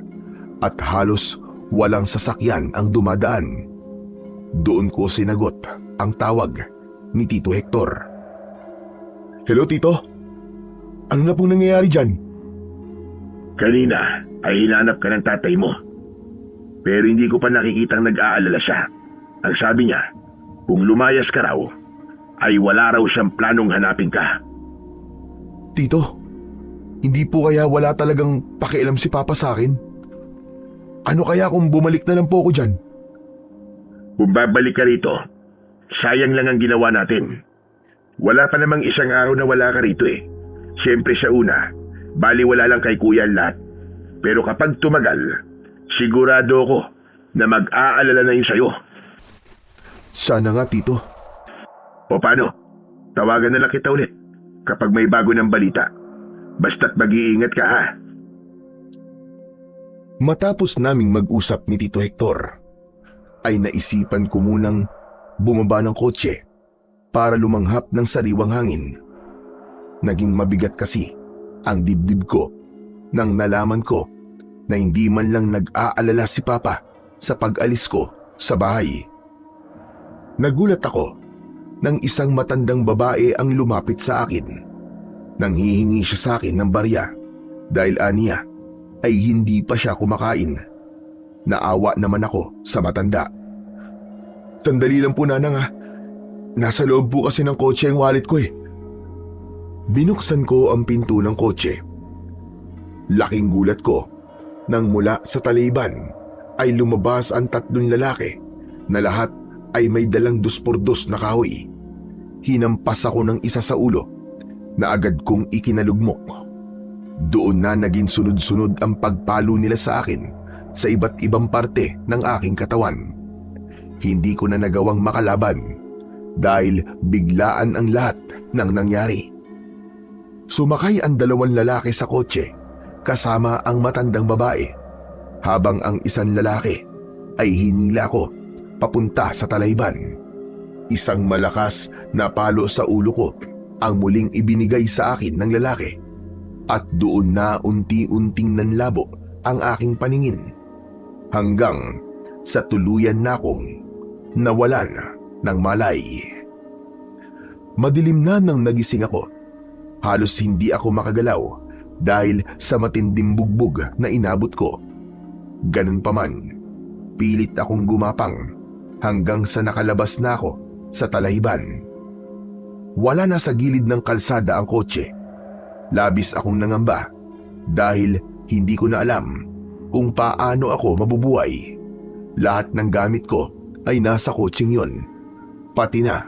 at halos walang sasakyan ang dumadaan. Doon ko sinagot ang tawag ni Tito Hector. Hello, Tito? Ano na pong nangyayari dyan? Kanina ay hinanap ka ng tatay mo. Pero hindi ko pa nakikitang nag-aalala siya. Ang sabi niya, kung lumayas ka raw, ay wala raw siyang planong hanapin ka. Tito, hindi po kaya wala talagang pakialam si Papa sa akin? Ano kaya kung bumalik na lang po ako dyan? Kung babalik ka rito, sayang lang ang ginawa natin. Wala pa namang isang araw na wala ka rito eh. Siyempre sa una, baliwala lang kay kuya ang lahat. Pero kapag tumagal, sigurado ako na mag-aalala na yun sa'yo. Sana nga, Tito. O paano? Tawagan na lang kita ulit kapag may bago ng balita. Basta't mag-iingat ka ha. Matapos naming mag-usap ni Tito Hector, ay naisipan ko munang bumaba ng kotse para lumanghap ng sariwang hangin. Naging mabigat kasi ang dibdib ko nang nalaman ko na hindi man lang nag-aalala si Papa sa pag-alis ko sa bahay. Nagulat ako nang isang matandang babae ang lumapit sa akin. Nang hihingi siya sa akin ng barya dahil aniya ay hindi pa siya kumakain. Naawa naman ako sa matanda. Sandali lang po, Nanang ha. Nasa loob po kasi ng kotse ang wallet ko eh. Binuksan ko ang pinto ng kotse. Laking gulat ko nang mula sa taliban ay lumabas ang 3 lalaki na lahat ay may dalang 2x2 na kahoy. Hinampas ako ng isa sa ulo na agad kong ikinalugmok. Doon na naging sunod-sunod ang pagpalo nila sa akin sa iba't ibang parte ng aking katawan. Hindi ko na nagawang makalaban dahil biglaan ang lahat ng nangyari. Sumakay ang 2 lalaki sa kotse kasama ang matandang babae, habang ang isang lalaki ay hinila ko papunta sa talayban. Isang malakas na palo sa ulo ko ang muling ibinigay sa akin ng lalaki at doon na unti-unting nanlabo ang aking paningin hanggang sa tuluyan na akong nawalan ng malay. Madilim na nang nagising ako. Halos hindi ako makagalaw dahil sa matinding bugbog na inabot ko. Ganun pa man, pilit akong gumapang hanggang sa nakalabas na ako sa talahiban. Wala na sa gilid ng kalsada ang kotse. Labis akong nangamba dahil hindi ko na alam kung paano ako mabubuhay. Lahat ng gamit ko ay nasa kotseng yon, pati na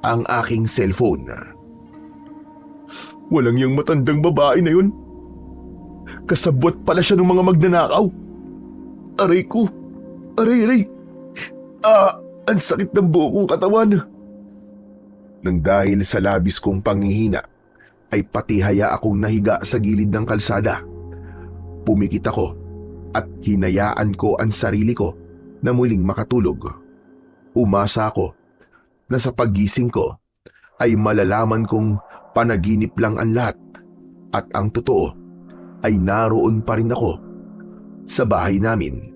ang aking cellphone. Walang yung matandang babae na yun. Kasabwat pala siya ng mga magnanakaw. Aray ko. Aray. Ang sakit ng buo kong katawan. Nang dahil sa labis kong panghihina, ay patihaya akong nahiga sa gilid ng kalsada. Pumikit ako at hinayaan ko ang sarili ko na muling makatulog. Umasa ako na sa paggising ko ay malalaman kong panaginip lang ang lahat at ang totoo ay naroon pa rin ako sa bahay namin.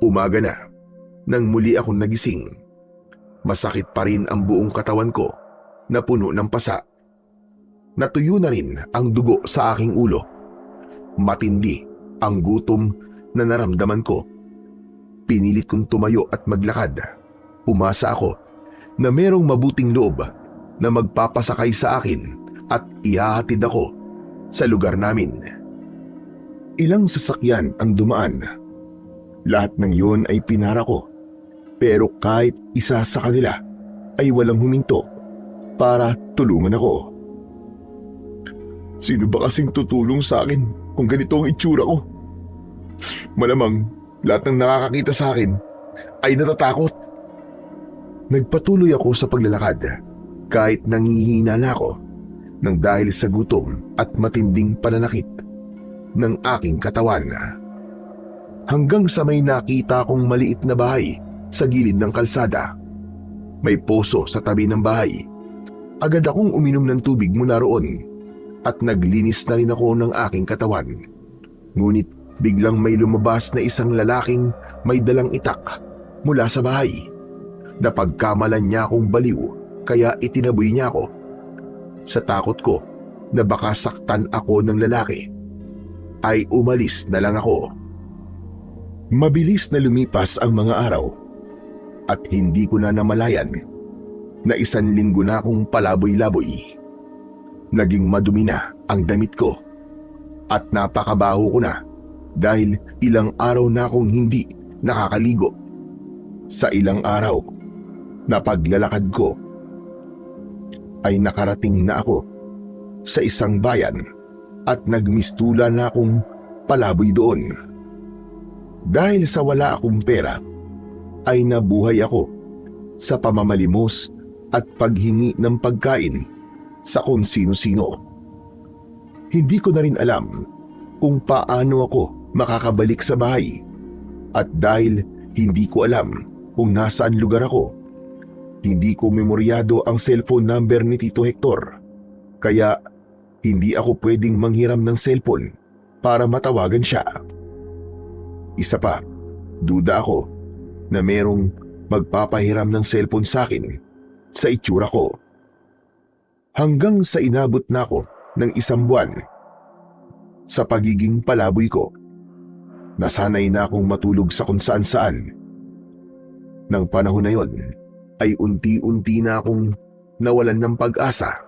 Umaga na nang muli akong nagising. Masakit pa rin ang buong katawan ko na puno ng pasa. Natuyo na rin ang dugo sa aking ulo. Matindi ang gutom na naramdaman ko. Pinilit kong tumayo at maglakad. Umasa ako na merong mabuting loob na magpapasakay sa akin at ihahatid ako sa lugar namin. Ilang sasakyan ang dumaan. Lahat ng yun ay pinara ko. Pero kahit isa sa kanila ay walang huminto para tulungan ako. Sino ba kasing tutulong sa akin kung ganito ang itsura ko? Malamang lahat ng nakakakita sa akin ay natatakot. Nagpatuloy ako sa paglalakad kahit nangihina na ako nang dahil sa gutom at matinding pananakit ng aking katawan. Hanggang sa may nakita kong maliit na bahay sa gilid ng kalsada. May poso sa tabi ng bahay. Agad akong uminom ng tubig mula roon at naglinis na rin ako ng aking katawan. Ngunit biglang may lumabas na isang lalaking may dalang itak mula sa bahay. Napagkamalan niya akong baliw kaya itinaboy niya ako. Sa takot ko na baka saktan ako ng lalaki, ay umalis na lang ako. Mabilis na lumipas ang mga araw at hindi ko na namalayan na 1 linggo na akong palaboy-laboy. Naging madumi na ang damit ko at napakabaho ko na dahil ilang araw na akong hindi nakakaligo. Sa ilang araw na paglalakad ko ay nakarating na ako sa isang bayan at nagmistula na akong palaboy doon. Dahil sa wala akong pera ay nabuhay ako sa pamamalimos at paghingi ng pagkain sa kung sino-sino. Hindi ko na rin alam kung paano ako makakabalik sa bahay at dahil hindi ko alam kung nasaan lugar ako, hindi ko memoryado ang cellphone number ni Tito Hector kaya hindi ako pwedeng manghiram ng cellphone para matawagan siya. Isa pa, duda ako na merong magpapahiram ng cellphone sa akin sa itsura ko. Hanggang sa inabot na ako ng 1 buwan sa pagiging palaboy ko. Nasanay na akong matulog sa kung saan-saan. Nang panahon na yon ay unti-unti na akong nawalan ng pag-asa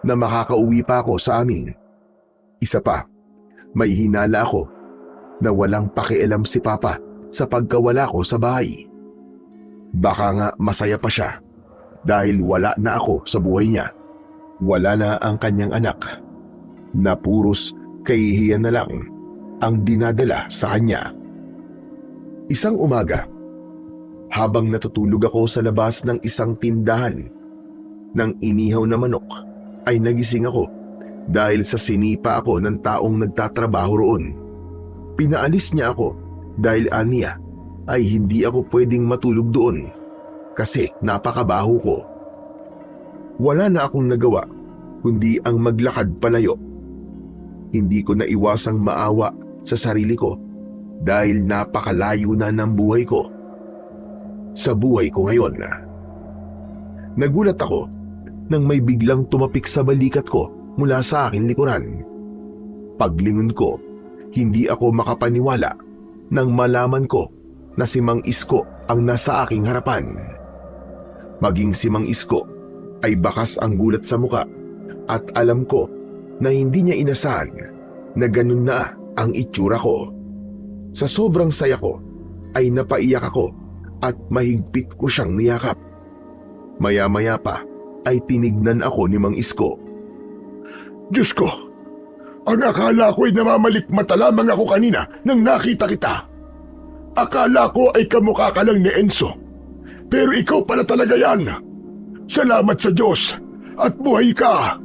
na makakauwi pa ako sa amin. Isa pa, may hinala ako na walang pakialam si Papa sa pagkawala ko sa bahay. Baka nga masaya pa siya dahil wala na ako sa buhay niya. Wala na ang kanyang anak na puros kahihiyan na lang ang dinadala sa kanya. Isang umaga, habang natutulog ako sa labas ng isang tindahan ng inihaw na manok, ay nagising ako dahil sa sinipa ako ng taong nagtatrabaho roon. Pinaalis niya ako dahil aniya ay hindi ako pwedeng matulog doon kasi napakabaho ko. Wala na akong nagawa kundi ang maglakad palayo. Hindi ko naiwasang maawa sa sarili ko dahil napakalayo na ng buhay ko sa buhay ko ngayon. Nagulat ako nang may biglang tumapik sa balikat ko mula sa aking likuran. Paglingon ko, hindi ako makapaniwala nang malaman ko na si Mang Isko ang nasa aking harapan. Maging si Mang Isko ay bakas ang gulat sa muka at alam ko na hindi niya inasahan na ganun na ang itsura ko. Sa sobrang saya ko ay napaiyak ako at mahigpit ko siyang niyakap. Maya-maya pa ay tinignan ako ni Mang Isko. Diyos ko, ang akala ko ay namamalikmata lamang ako kanina nang nakita kita. Akala ko ay kamukha ka lang ni Enzo. Pero ikaw pala talaga yan. Salamat sa Diyos at buhay ka.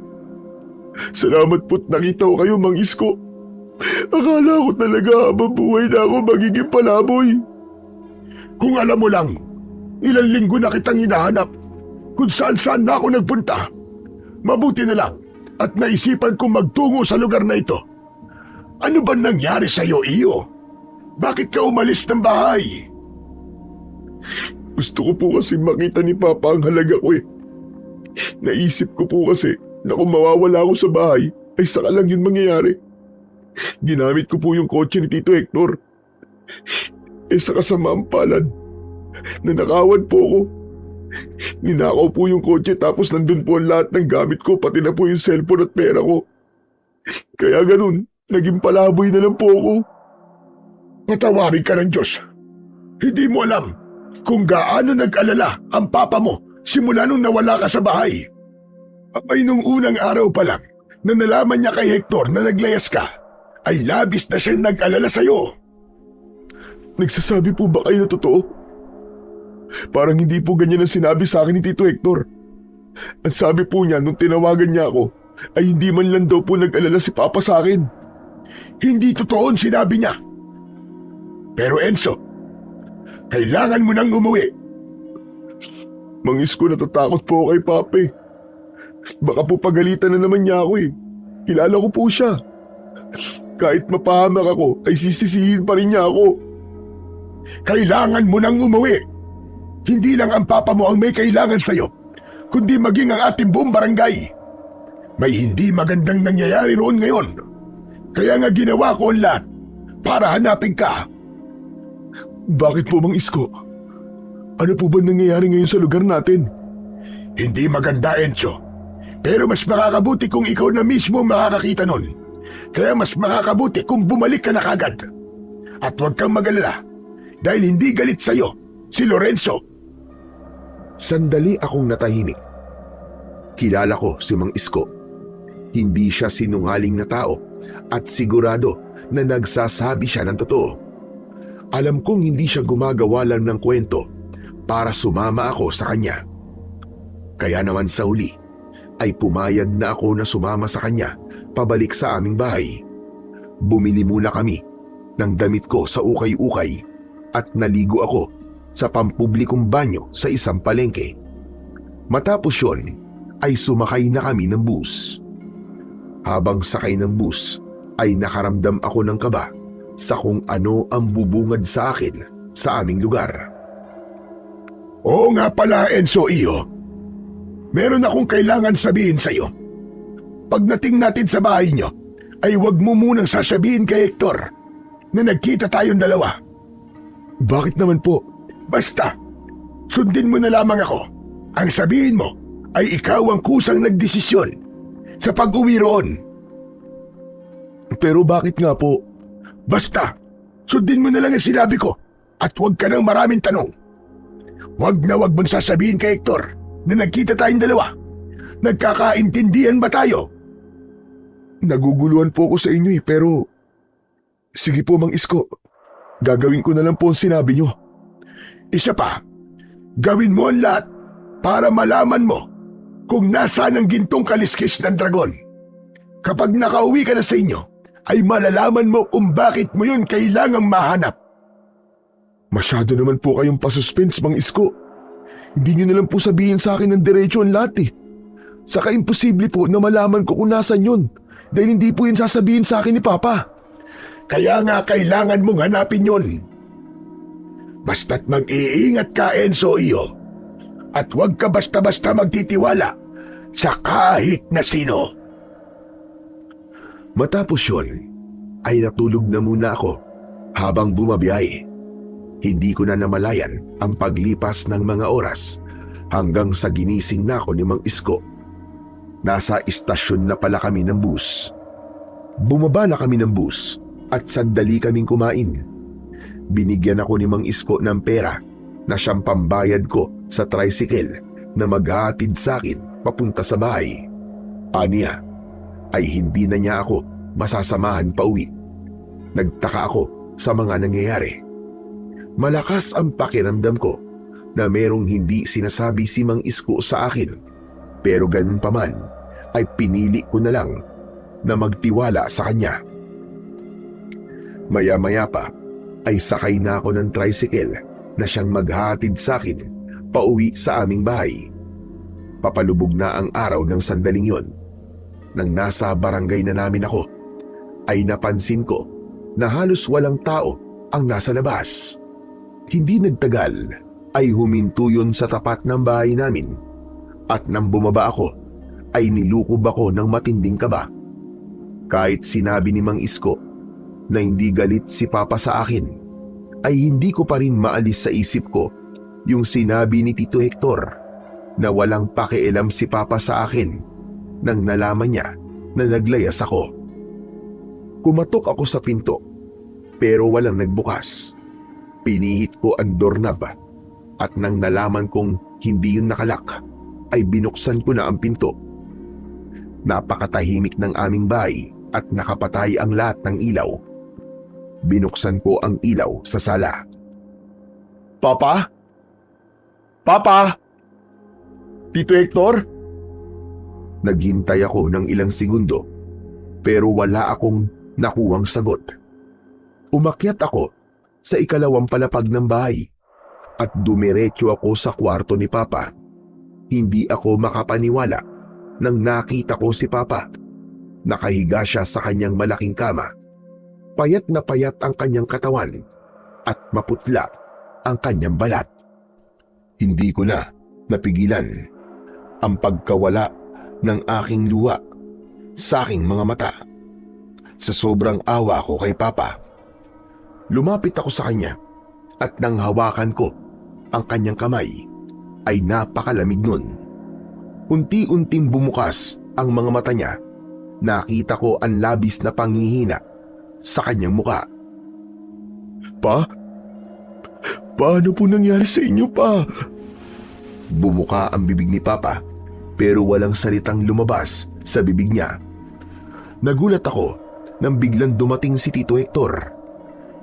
Salamat po't nakita ko kayo, Mang Isko. Akala ko talaga mabuhay na ako magiging palaboy. Kung alam mo lang, ilang linggo na kitang hinahanap. Kung saan-saan na ako nagpunta. Mabuti na lang at naisipan kong magtungo sa lugar na ito. Ano ba nangyari sa iyo, Iyo? Bakit ka umalis ng bahay? Gusto ko po kasi makita ni Papa ang halaga ko eh. Naisip ko po kasi na kung mawawala ako sa bahay ay saka lang yun mangyayari. Ginamit ko po yung kotse ni Tito Hector. Sa kasamaang palad, nanakawan po ako. Ninakaw po yung kotse tapos nandun po ang lahat ng gamit ko pati na po yung cellphone at pera ko. Kaya ganun, naging palaboy na lang po ako. Patawarin ka ng Diyos. Hindi mo alam kung gaano nag-alala ang papa mo simula nung nawala ka sa bahay. Ay nung unang araw pa lang na nalaman niya kay Hector na naglayas ka, ay labis na siyang nag-alala sa'yo. Nagsasabi po ba kayo na totoo? Parang hindi po ganyan ang sinabi sa akin ni Tito Hector. Ang sabi po niya nung tinawagan niya ako ay hindi man lang daw po nag-alala si Papa sa akin. Hindi totoo ang sinabi niya. Pero Enzo, kailangan mo nang umuwi. Mang Isko, natatakot po ako kay Papa eh. Baka po pagalitan na naman niya ako eh. Kilala ko po siya. Kahit mapahamak ako ay sisisihin pa rin niya ako. Kailangan mo nang umuwi. Hindi lang ang papa mo ang may kailangan sa'yo, kundi maging ang ating buong barangay. May hindi magandang nangyayari roon ngayon. Kaya nga ginawa ko ang lahat para hanapin ka. Bakit po, Mang Isko? Ano po ba nangyayari ngayon sa lugar natin? Hindi maganda, Enzo. Pero mas makakabuti kung ikaw na mismo makakakita nun. Kaya mas makakabuti kung bumalik ka na kagad. At huwag kang mag-alala dahil hindi galit sa'yo si Lorenzo. Sandali akong natahimik. Kilala ko si Mang Isko. Hindi siya sinungaling na tao at sigurado na nagsasabi siya ng totoo. Alam kong hindi siya gumagawa lang ng kwento para sumama ako sa kanya. Kaya naman sa huli ay pumayag na ako na sumama sa kanya pabalik sa aming bahay. Bumili muna kami ng damit ko sa ukay-ukay at naligo ako sa pampublikong banyo sa isang palengke. Matapos yon ay sumakay na kami ng bus. Habang sakay ng bus ay nakaramdam ako ng kaba sa kung ano ang bubungad sa akin sa aming lugar. Oo nga pala, Enzo, Iyo. Meron akong kailangan sabihin sa'yo. Pagdating natin sa bahay niyo, ay huwag mo munang sasabihin kay Hector na nagkita tayong dalawa. Bakit naman po? Basta, sundin mo na lamang ako. Ang sabihin mo ay ikaw ang kusang nagdesisyon sa pag-uwi roon. Pero bakit nga po? Basta, sundin mo na lang ang sinabi ko at huwag ka nang maraming tanong. Huwag na huwag mong sasabihin kay Hector na nagkita tayong dalawa. Nagkakaintindihan ba tayo? Naguguluhan po ako sa inyo pero... Sige po, Mang Isko. Gagawin ko na lang po ang sinabi niyo. Isa pa, gawin mo ang lahat para malaman mo kung nasaan ang gintong kaliskis ng dragon. Kapag nakauwi ka na sa inyo, ay malalaman mo kung bakit mo yun kailangang mahanap. Masyado naman po kayong pasuspense, Mang Isko. Hindi niyo na lang po sabihin sa akin ng diretso ang lahat eh. Saka imposible po na malaman ko kung nasan yun dahil hindi po yun sasabihin sa akin ni Papa. Kaya nga kailangan mong hanapin yun. Basta't mag-iingat ka, Enzo, Iyo. At huwag ka basta-basta magtitiwala sa kahit na sino. Matapos yun, ay natulog na muna ako habang bumabiyahe. Hindi ko na namalayan ang paglipas ng mga oras hanggang sa ginising na ako ni Mang Isko. Nasa istasyon na pala kami ng bus. Bumaba na kami ng bus at sandali kaming kumain. Binigyan ako ni Mang Isko ng pera na siyang pambayad ko sa tricycle na maghahatid sa akin papunta sa bahay. Aniya ay hindi na niya ako masasamahan pa uwi. Nagtaka ako sa mga nangyayari. Malakas ang pakiramdam ko na merong hindi sinasabi si Mang Isko sa akin. Pero ganun pa man ay pinili ko na lang na magtiwala sa kanya. Maya-maya pa ay sakay na ako ng tricycle na siyang maghahatid sa akin pauwi sa aming bahay. Papalubog na ang araw ng sandaling yon. Nang nasa barangay na namin ako, ay napansin ko na halos walang tao ang nasa labas. Hindi nagtagal ay huminto yun sa tapat ng bahay namin at nang bumaba ako ay nilukob ako ng matinding kaba. Kahit sinabi ni Mang Isko na hindi galit si Papa sa akin, ay hindi ko pa rin maalis sa isip ko yung sinabi ni Tito Hector na walang pakialam si Papa sa akin nang nalaman niya na naglayas ako. Kumatok ako sa pinto pero walang nagbukas. Pinihit ko ang doorknob at nang nalaman kong hindi yun nakalak ay binuksan ko na ang pinto. Napakatahimik ng aming bahay at nakapatay ang lahat ng ilaw. Binuksan ko ang ilaw sa sala. Papa? Papa? Tito Hector? Naghintay ako ng ilang segundo pero wala akong nakuhang sagot. Umakyat ako sa ikalawang palapag ng bahay at dumiretso ako sa kwarto ni Papa. Hindi ako makapaniwala nang nakita ko si Papa. Nakahiga siya sa kanyang malaking kama. Payat na payat ang kanyang katawan at maputla ang kanyang balat. Hindi ko na napigilan ang pagkawala ng aking luha sa aking mga mata. Sa sobrang awa ko kay Papa, lumapit ako sa kanya at nang hawakan ko ang kanyang kamay ay napakalamig nun. Unti-unting bumukas ang mga mata niya. Nakita ko ang labis na panghihina sa kanyang muka. Pa? Paano po nangyari sa inyo, Pa? Bumuka ang bibig ni Papa pero walang salitang lumabas sa bibig niya. Nagulat ako nang biglang dumating si Tito Hector.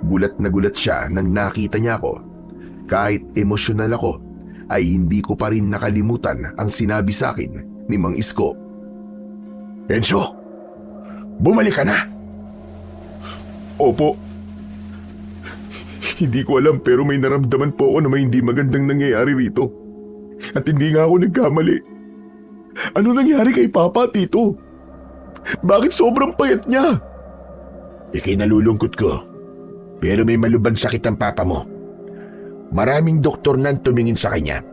Gulat na gulat siya nang nakita niya ako. Kahit emosyonal ako, ay hindi ko pa rin nakalimutan ang sinabi sa akin ni Mang Isko. Enzo, bumalik ka na. Opo. Hindi ko alam pero may naramdaman po ako na may hindi magandang nangyayari rito. At hindi nga ako nagkamali. Ano nangyari kay Papa, Tito? Bakit sobrang payat niya? Ikinalulungkot ko. Pero may malubhang sakit ang Papa mo. Maraming doktor nang tumingin sa kanya.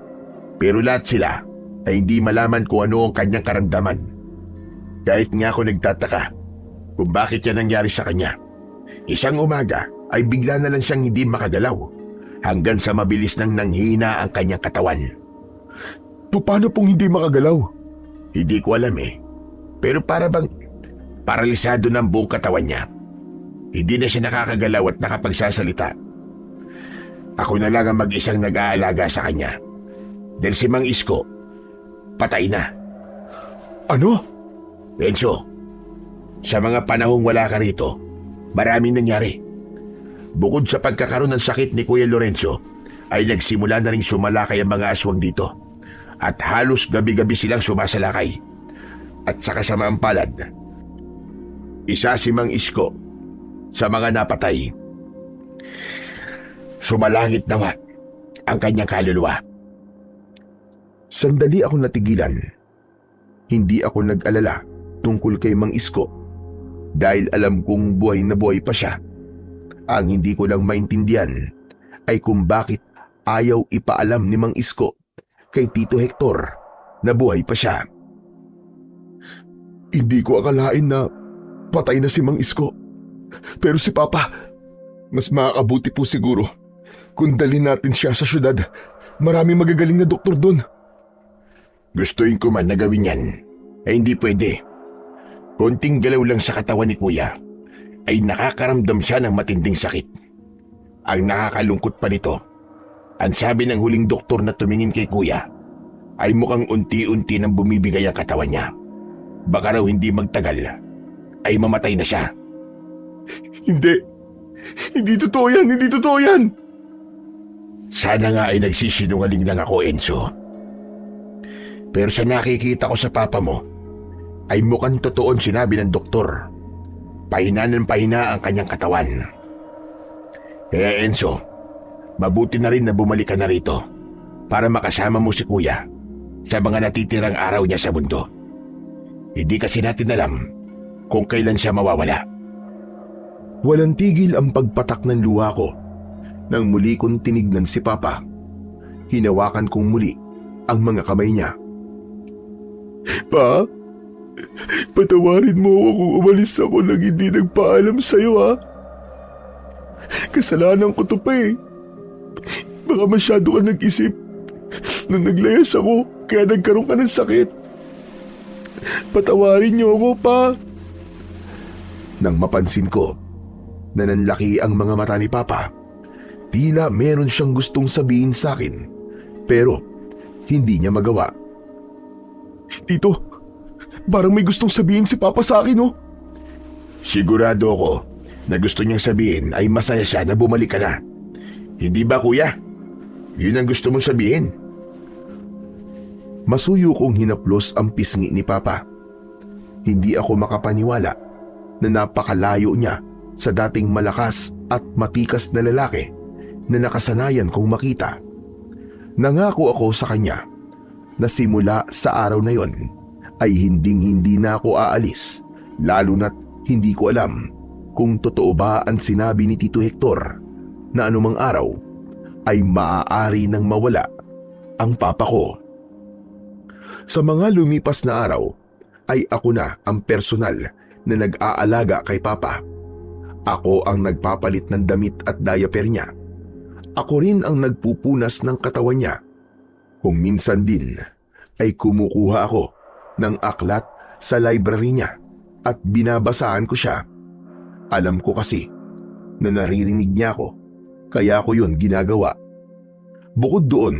Pero lahat sila ay hindi malaman kung ano ang kanyang karamdaman. Kahit nga ako nagtataka kung bakit yan nangyari sa kanya. Isang umaga ay bigla na lang siyang hindi makagalaw hanggang sa mabilis nang nanghina ang kanyang katawan. Paano pong hindi makagalaw? Hindi ko alam Pero para bang paralisado ng buong katawan niya. Hindi na siya nakakagalaw at nakapagsasalita. Ako na lang ang mag-isang nag-aalaga sa kanya. Dahil si Mang Isko, patay na. Ano? Enzo, sa mga panahong wala ka rito, maraming nangyari. Bukod sa pagkakaroon ng sakit ni Kuya Lorenzo, ay nagsimula na rin sumalakay ang mga aswang dito. At halos gabi-gabi silang sumasalakay. At sa kasamaang palad, isa si Mang Isko sa mga napatay. Sumalangit na nga ang kanyang kaluluwa. Sandali ako natigilan. Hindi ako nag-alala tungkol kay Mang Isko dahil alam kong buhay na buhay pa siya. Ang hindi ko lang maintindihan ay kung bakit ayaw ipaalam ni Mang Isko kay Tito Hector na buhay pa siya. Hindi ko akalain na patay na si Mang Isko. Pero si Papa, mas makakabuti po siguro kung dalhin natin siya sa syudad. Maraming magagaling na doktor doon. Gustuin ko man na gawin yan, ay hindi pwede. Konting galaw lang sa katawan ni Kuya, ay nakakaramdam siya ng matinding sakit. Ang nakakalungkot pa nito, ang sabi ng huling doktor na tumingin kay Kuya, ay mukhang unti-unti nang bumibigay ang katawan niya. Baka raw hindi magtagal, ay mamatay na siya. Hindi. Hindi totoo yan, hindi totoo yan. Sana nga ay nagsisinungaling lang ako, Enzo. Pero sa nakikita ko sa papa mo, ay mukhang totoo ang sinabi ng doktor. Pahina ng pahina ang kanyang katawan. Kaya Enzo, mabuti na rin na bumalik ka na rito para makasama mo si Kuya sa mga natitirang araw niya sa mundo. Hindi kasi natin alam kung kailan siya mawawala. Walang tigil ang pagpatak ng luha ko nang muli kong tinignan si Papa. Hinawakan kong muli ang mga kamay niya. Pa, patawarin mo ako kung umalis ako nang hindi nagpaalam sa'yo, ha? Kasalanan ko to pa eh. Baka masyado ka nag-isip nung naglayas ako kaya nagkaroon ka ng sakit. Patawarin niyo ako, pa. Nang mapansin ko na nanlaki ang mga mata ni Papa, tila meron siyang gustong sabihin sa akin pero hindi niya magawa. Tito, parang may gustong sabihin si Papa sa akin, oh. Sigurado ako na gusto niyang sabihin ay masaya siya na bumalik ka na. Hindi ba, Kuya? Yun ang gusto mong sabihin. Masuyo kong hinaplos ang pisngi ni Papa. Hindi ako makapaniwala na napakalayo niya sa dating malakas at matikas na lalaki na nakasanayan kong makita. Nangako ako sa kanya na simula sa araw na yon ay hinding-hindi na ako aalis, lalo na't hindi ko alam kung totoo ba ang sinabi ni Tito Hector na anumang araw ay maaari nang mawala ang papa ko. Sa mga lumipas na araw ay ako na ang personal na nag-aalaga kay Papa. Ako ang nagpapalit ng damit at diaper niya. Ako rin ang nagpupunas ng katawan niya. Kung minsan din ay kumukuha ako ng aklat sa library niya at binabasahan ko siya. Alam ko kasi na naririnig niya ako, kaya ko yun ginagawa. Bukod doon,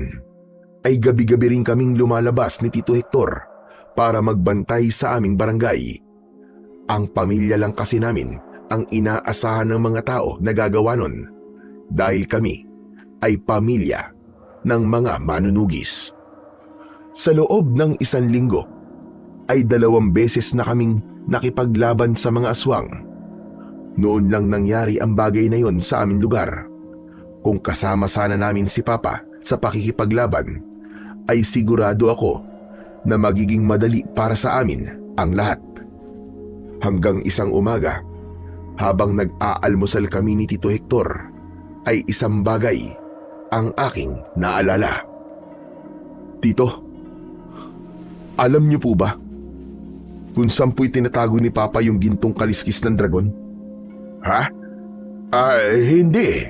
ay gabi-gabi rin kaming lumalabas ni Tito Hector para magbantay sa aming barangay. Ang pamilya lang kasi namin ang inaasahan ng mga tao na gagawa nun dahil kami ay pamilya ng mga manunugis. Sa loob ng 1 linggo ay 2 beses na kaming nakipaglaban sa mga aswang. Noon lang nangyari ang bagay na yon sa aming lugar. Kung kasama sana namin si Papa sa pakikipaglaban, ay sigurado ako na magiging madali para sa amin ang lahat. Hanggang isang umaga, habang nag-aalmusal kami ni Tito Hector, ay isang bagay ang aking naalala. Tito, alam niyo po ba kung saan po'y tinatago ni Papa yung gintong kaliskis ng dragon? Ha? Hindi.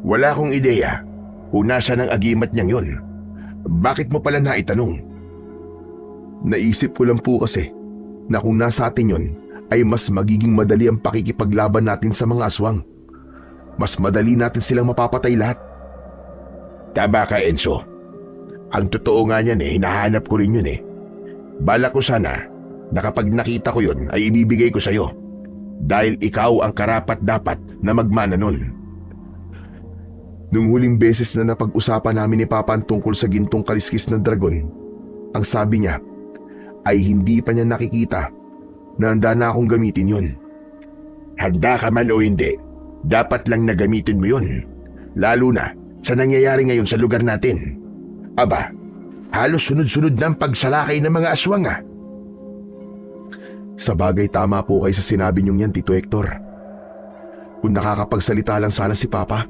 Wala akong ideya kung nasaan ang agimat niyang yun. Bakit mo pala naitanong? Naisip ko lang po kasi na kung nasa atin yun, ay mas magiging madali ang pakikipaglaban natin sa mga aswang. Mas madali natin silang mapapatay lahat. Tama ka, Enzo. Ang totoo nga niyan hinahanap ko rin yun . Bala ko sana na kapag nakita ko yun ay ibibigay ko sa'yo. Dahil ikaw ang karapat-dapat na magmana nun. Nung huling beses na napag-usapan namin ni Papa tungkol sa gintong kaliskis ng dragon, ang sabi niya ay hindi pa niya nakikita na handa na akong gamitin yun. Handa ka man o hindi, dapat lang na gamitin mo yun. Lalo na sa nangyayari ngayon sa lugar natin. Aba, halos sunod-sunod na ang pagsalakay ng mga aswang . Sa bagay tama po kayo sa sinabi niyong yan, Tito Hector. Kung nakakapagsalita lang sana si Papa,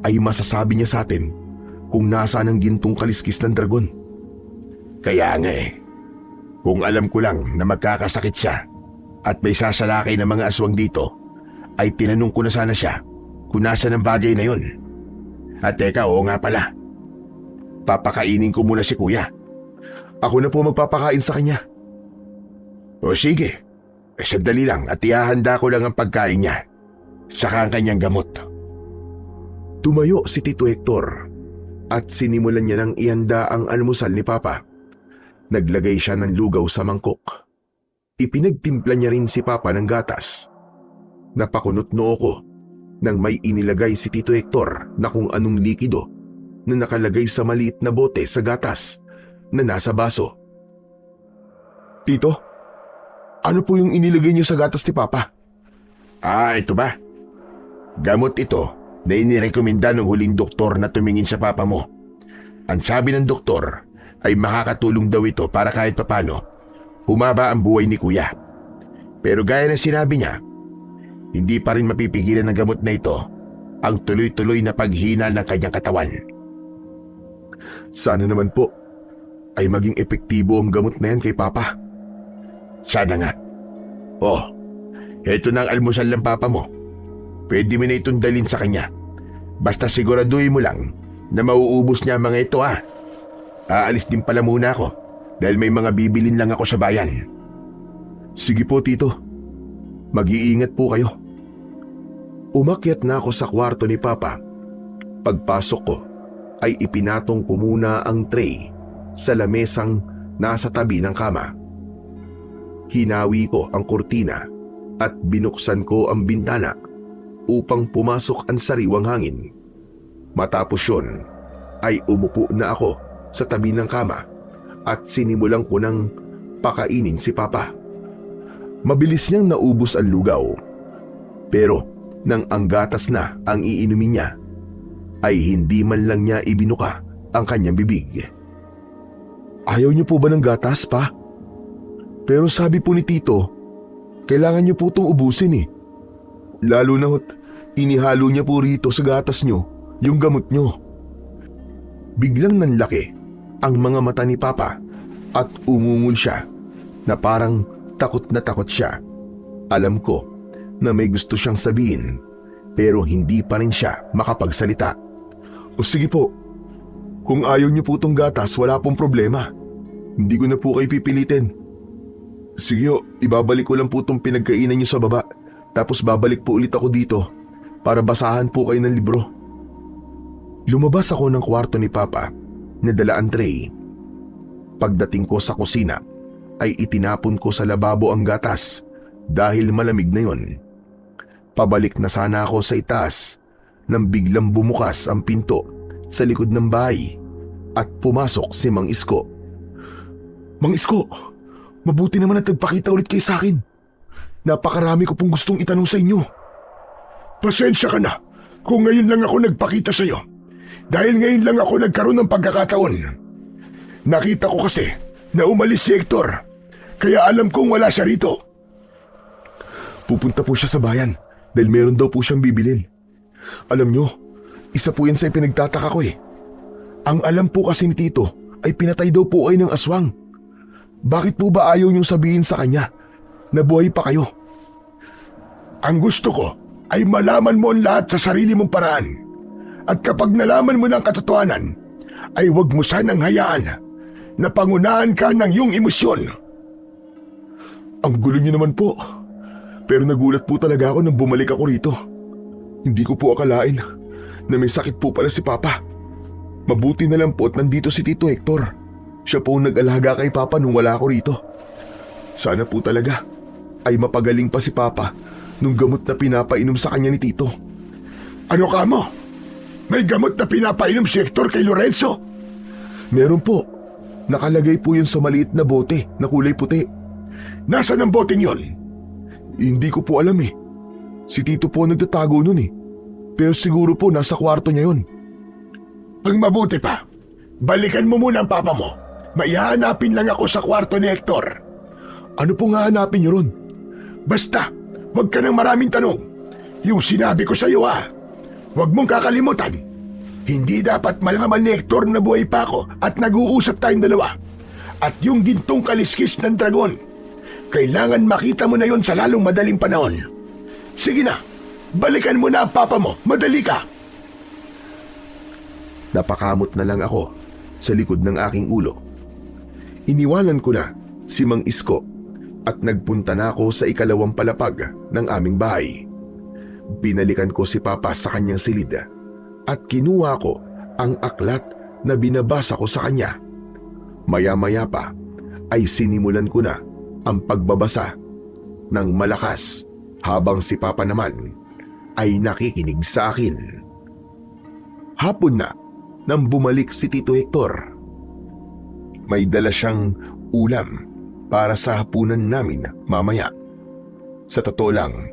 ay masasabi niya sa atin kung nasaan ang gintong kaliskis ng dragon. Kaya nga kung alam ko lang na magkakasakit siya, at may sasalakay ng mga aswang dito, ay tinanong ko na sana siya kung nasa ng bagay na yun. At teka, oo nga pala. Papakainin ko muna si kuya. Ako na po magpapakain sa kanya. O sige, sandali lang at ihahanda ko lang ang pagkain niya. Saka ang kanyang gamot. Tumayo si Tito Hector at sinimulan niya nang ihanda ang almusal ni Papa. Naglagay siya ng lugaw sa mangkok. Ipinagtimpla niya rin si Papa ng gatas. Napakunot noo ko nang may inilagay si Tito Hector na kung anong likido na nakalagay sa maliit na bote sa gatas na nasa baso. Tito, ano po yung inilagay niyo sa gatas ni Papa? Ito ba? Gamot ito na inirekomenda ng huling doktor na tumingin sa papa mo. Ang sabi ng doktor ay makakatulong daw ito para kahit papano humaba ang buhay ni kuya. Pero gaya ng sinabi niya, hindi pa rin mapipigilan ng gamot na ito ang tuloy-tuloy na paghina ng kanyang katawan. Sana naman po ay maging epektibo ang gamot na yan kay Papa. Sana nga. Eto na ang almusal ng papa mo. Pwede mo na itong dalhin sa kanya. Basta siguraduhin mo lang na mauubos niya ang mga ito Aalis din pala muna ako dahil may mga bibilin lang ako sa bayan. Sige po, Tito. Mag-iingat po kayo. Umakyat na ako sa kwarto ni Papa. Pagpasok ko ay ipinatong ko muna ang tray sa lamesang nasa tabi ng kama. Hinawi ko ang kurtina at binuksan ko ang bintana upang pumasok ang sariwang hangin. Matapos yun ay umupo na ako sa tabi ng kama at sinimulan ko ng pakainin si Papa. Mabilis niyang naubos ang lugaw. Pero nang ang gatas na ang iinumin niya, ay hindi man lang niya ibinuka ang kanyang bibig. Ayaw niyo po ba ng gatas, Pa? Pero sabi po ni Tito, kailangan niyo po itong ubusin Lalo na inihalo niya po rito sa gatas niyo yung gamot niyo. Biglang nanlaki ang mga mata ni Papa at umungol siya na parang takot na takot siya. Alam ko na may gusto siyang sabihin pero hindi pa rin siya makapagsalita. O sige po, kung ayaw niyo po itong gatas wala pong problema. Hindi ko na po kayo pipilitin. Sige ibabalik ko lang po itong pinagkainan niyo sa baba tapos babalik po ulit ako dito para basahan po kayo ng libro. Lumabas ako ng kwarto ni Papa na dala ang tray. Pagdating ko sa kusina ay itinapon ko sa lababo ang gatas dahil malamig na yon. Pabalik na sana ako sa itaas nang biglang bumukas ang pinto sa likod ng bahay at pumasok si Mang Isko. Mang Isko, mabuti naman at nagpakita ulit kayo sa akin. Napakarami ko pong gustong itanong sa inyo. Pasensya ka na kung ngayon lang ako nagpakita sa iyo. Dahil ngayon lang ako nagkaroon ng pagkakataon. Nakita ko kasi na umalis si Hector, kaya alam kong wala siya rito. Pupunta po siya sa bayan dahil meron daw po siyang bibilin. Alam nyo, isa po yan sa ipinagtataka ko Ang alam po kasi ni Tito ay pinatay daw po kayo ng aswang. Bakit po ba ayaw niyong sabihin sa kanya na buhay pa kayo? Ang gusto ko ay malaman mo ang lahat sa sarili mong paraan. At kapag nalaman mo ng katotohanan, ay huwag mo sanang hayaan na pangunahan ka ng iyong emosyon. Ang gulo niyo naman po. Pero nagulat po talaga ako nang bumalik ako rito. Hindi ko po akalain na may sakit po pala si Papa. Mabuti na lang po at nandito si Tito Hector. Siya po ang nag-alaga kay Papa nung wala ako rito. Sana po talaga ay mapagaling pa si Papa nung gamot na pinapainom sa kanya ni Tito. Ano ka mo? May gamot na pinapainom si Hector kay Lorenzo? Meron po. Nakalagay po yun sa maliit na bote na kulay puti. Nasaan ang boteng yun? Hindi ko po alam Si Tito po nagtatago nun Pero siguro po nasa kwarto niya yun. Pag mabuti pa, balikan mo muna ang papa mo. May hahanapin lang ako sa kwarto ni Hector. Ano pong hahanapin niyo ron? Basta, huwag ka ng maraming tanong. Yung sinabi ko sa iyo huwag mong kakalimutan. Hindi dapat malaman ni Hector na buhay pa ako at nag-uusap tayong dalawa. At yung gintong kaliskis ng dragon, Kailangan makita mo na yon sa lalong madaling panahon. Sige na, balikan mo na ang papa mo. Madali ka. Napakamot na lang ako sa likod ng aking ulo. Iniwanan ko na si Mang Isko at nagpunta na ako sa ikalawang palapag ng aming bahay. Binalikan ko si Papa sa kanyang silid at kinuha ko ang aklat na binabasa ko sa kanya. Maya-maya pa ay sinimulan ko na ang pagbabasa ng malakas habang si Papa naman ay nakikinig sa akin. Hapon na nang bumalik si Tito Hector. May dala siyang ulam para sa hapunan namin mamaya. Sa totoo lang,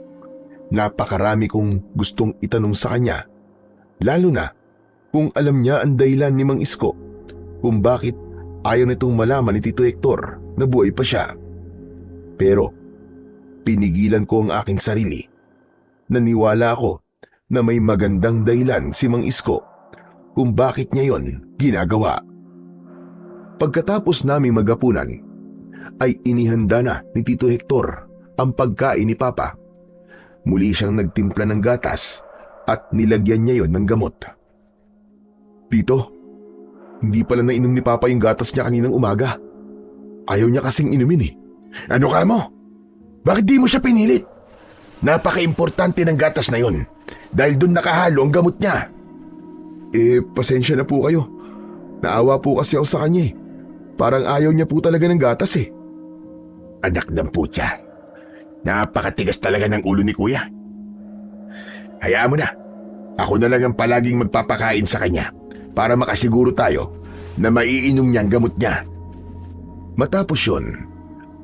napakarami kong gustong itanong sa kanya, lalo na kung alam niya ang dahilan ni Mang Isko kung bakit ayaw nitong malaman ni Tito Hector na buhay pa siya. Pero pinigilan ko ang aking sarili. Naniwala ako na may magandang dahilan si Mang Isko kung bakit niya yon ginagawa. Pagkatapos naming maghapunan, ay inihanda na ni Tito Hector ang pagkain ni Papa. Muli siyang nagtimpla ng gatas at nilagyan niya yon ng gamot. Tito, hindi pala nainom ni Papa yung gatas niya kaninang umaga. Ayaw niya kasing inumin eh. Ano ka mo? Bakit di mo siya pinilit? Napaka-importante ng gatas na yon dahil doon nakahalo ang gamot niya. Pasensya na po kayo. Naawa po kasi ako sa kanya eh. Parang ayaw niya po talaga ng gatas eh. Anak ng putya. Napakatigas talaga ng ulo ni Kuya. Hayaan mo na. Ako na lang ang palaging magpapakain sa kanya para makasiguro tayo na maiinom niya ang gamot niya. Matapos yun,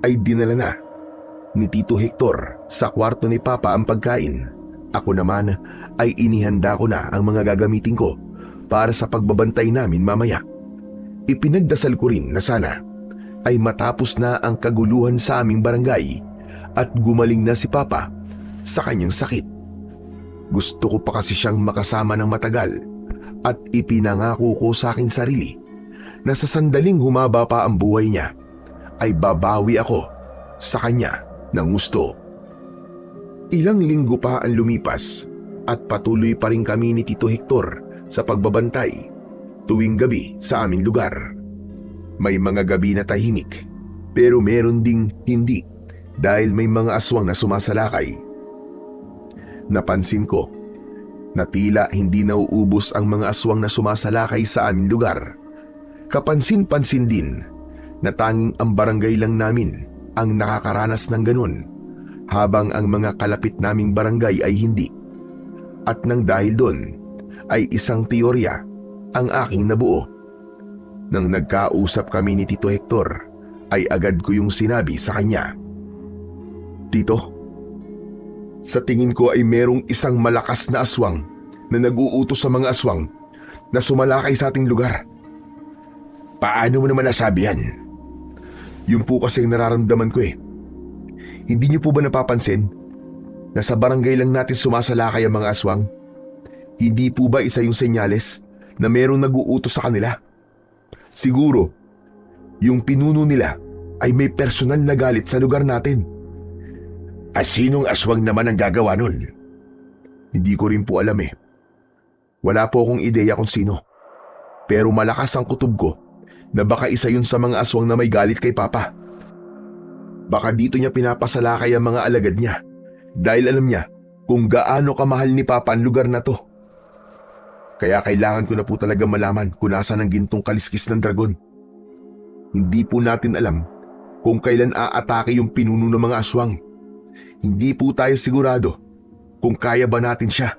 ay dinala na ni Tito Hector sa kwarto ni Papa ang pagkain. Ako naman ay inihanda ko na ang mga gagamitin ko para sa pagbabantay namin mamaya. Ipinagdasal ko rin na sana ay matapos na ang kaguluhan sa aming barangay at gumaling na si Papa sa kanyang sakit. Gusto ko pa kasi siyang makasama ng matagal at ipinangako ko sa aking sarili na sa sandaling humaba pa ang buhay niya ay babawi ako sa kanya ng gusto. Ilang linggo pa ang lumipas at patuloy pa rin kami ni Tito Hector sa pagbabantay tuwing gabi sa aming lugar. May mga gabi na tahimik pero meron ding hindi dahil may mga aswang na sumasalakay. Napansin ko na tila hindi nauubos ang mga aswang na sumasalakay sa aming lugar. Kapansin-pansin din na tanging ang barangay lang namin ang nakakaranas ng ganun habang ang mga kalapit naming barangay ay hindi. At nang dahil doon ay isang teorya ang aking nabuo. Nang nagkausap kami ni Tito Hector ay agad ko yung sinabi sa kanya. Tito, sa tingin ko ay merong isang malakas na aswang na nag-uutos sa mga aswang na sumalakay sa ating lugar. Paano mo naman nasabi yan? Yun po kasi ang nararamdaman ko eh. Hindi niyo po ba napapansin na sa barangay lang natin sumasalakay ang mga aswang? Hindi po ba isa yung senyales na merong nag-uutos sa kanila? Siguro, yung pinuno nila ay may personal na galit sa lugar natin. At sinong aswang naman ang gagawa nun? Hindi ko rin po alam eh. Wala po akong ideya kung sino. Pero malakas ang kutob ko na baka isa yun sa mga aswang na may galit kay Papa. Baka dito niya pinapasalakay ang mga alagad niya dahil alam niya kung gaano kamahal ni Papa ang lugar na to. Kaya kailangan ko na po talaga malaman kung nasaan ang gintong kaliskis ng dragon. Hindi po natin alam kung kailan aatake yung pinuno ng mga aswang. Hindi po tayo sigurado kung kaya ba natin siya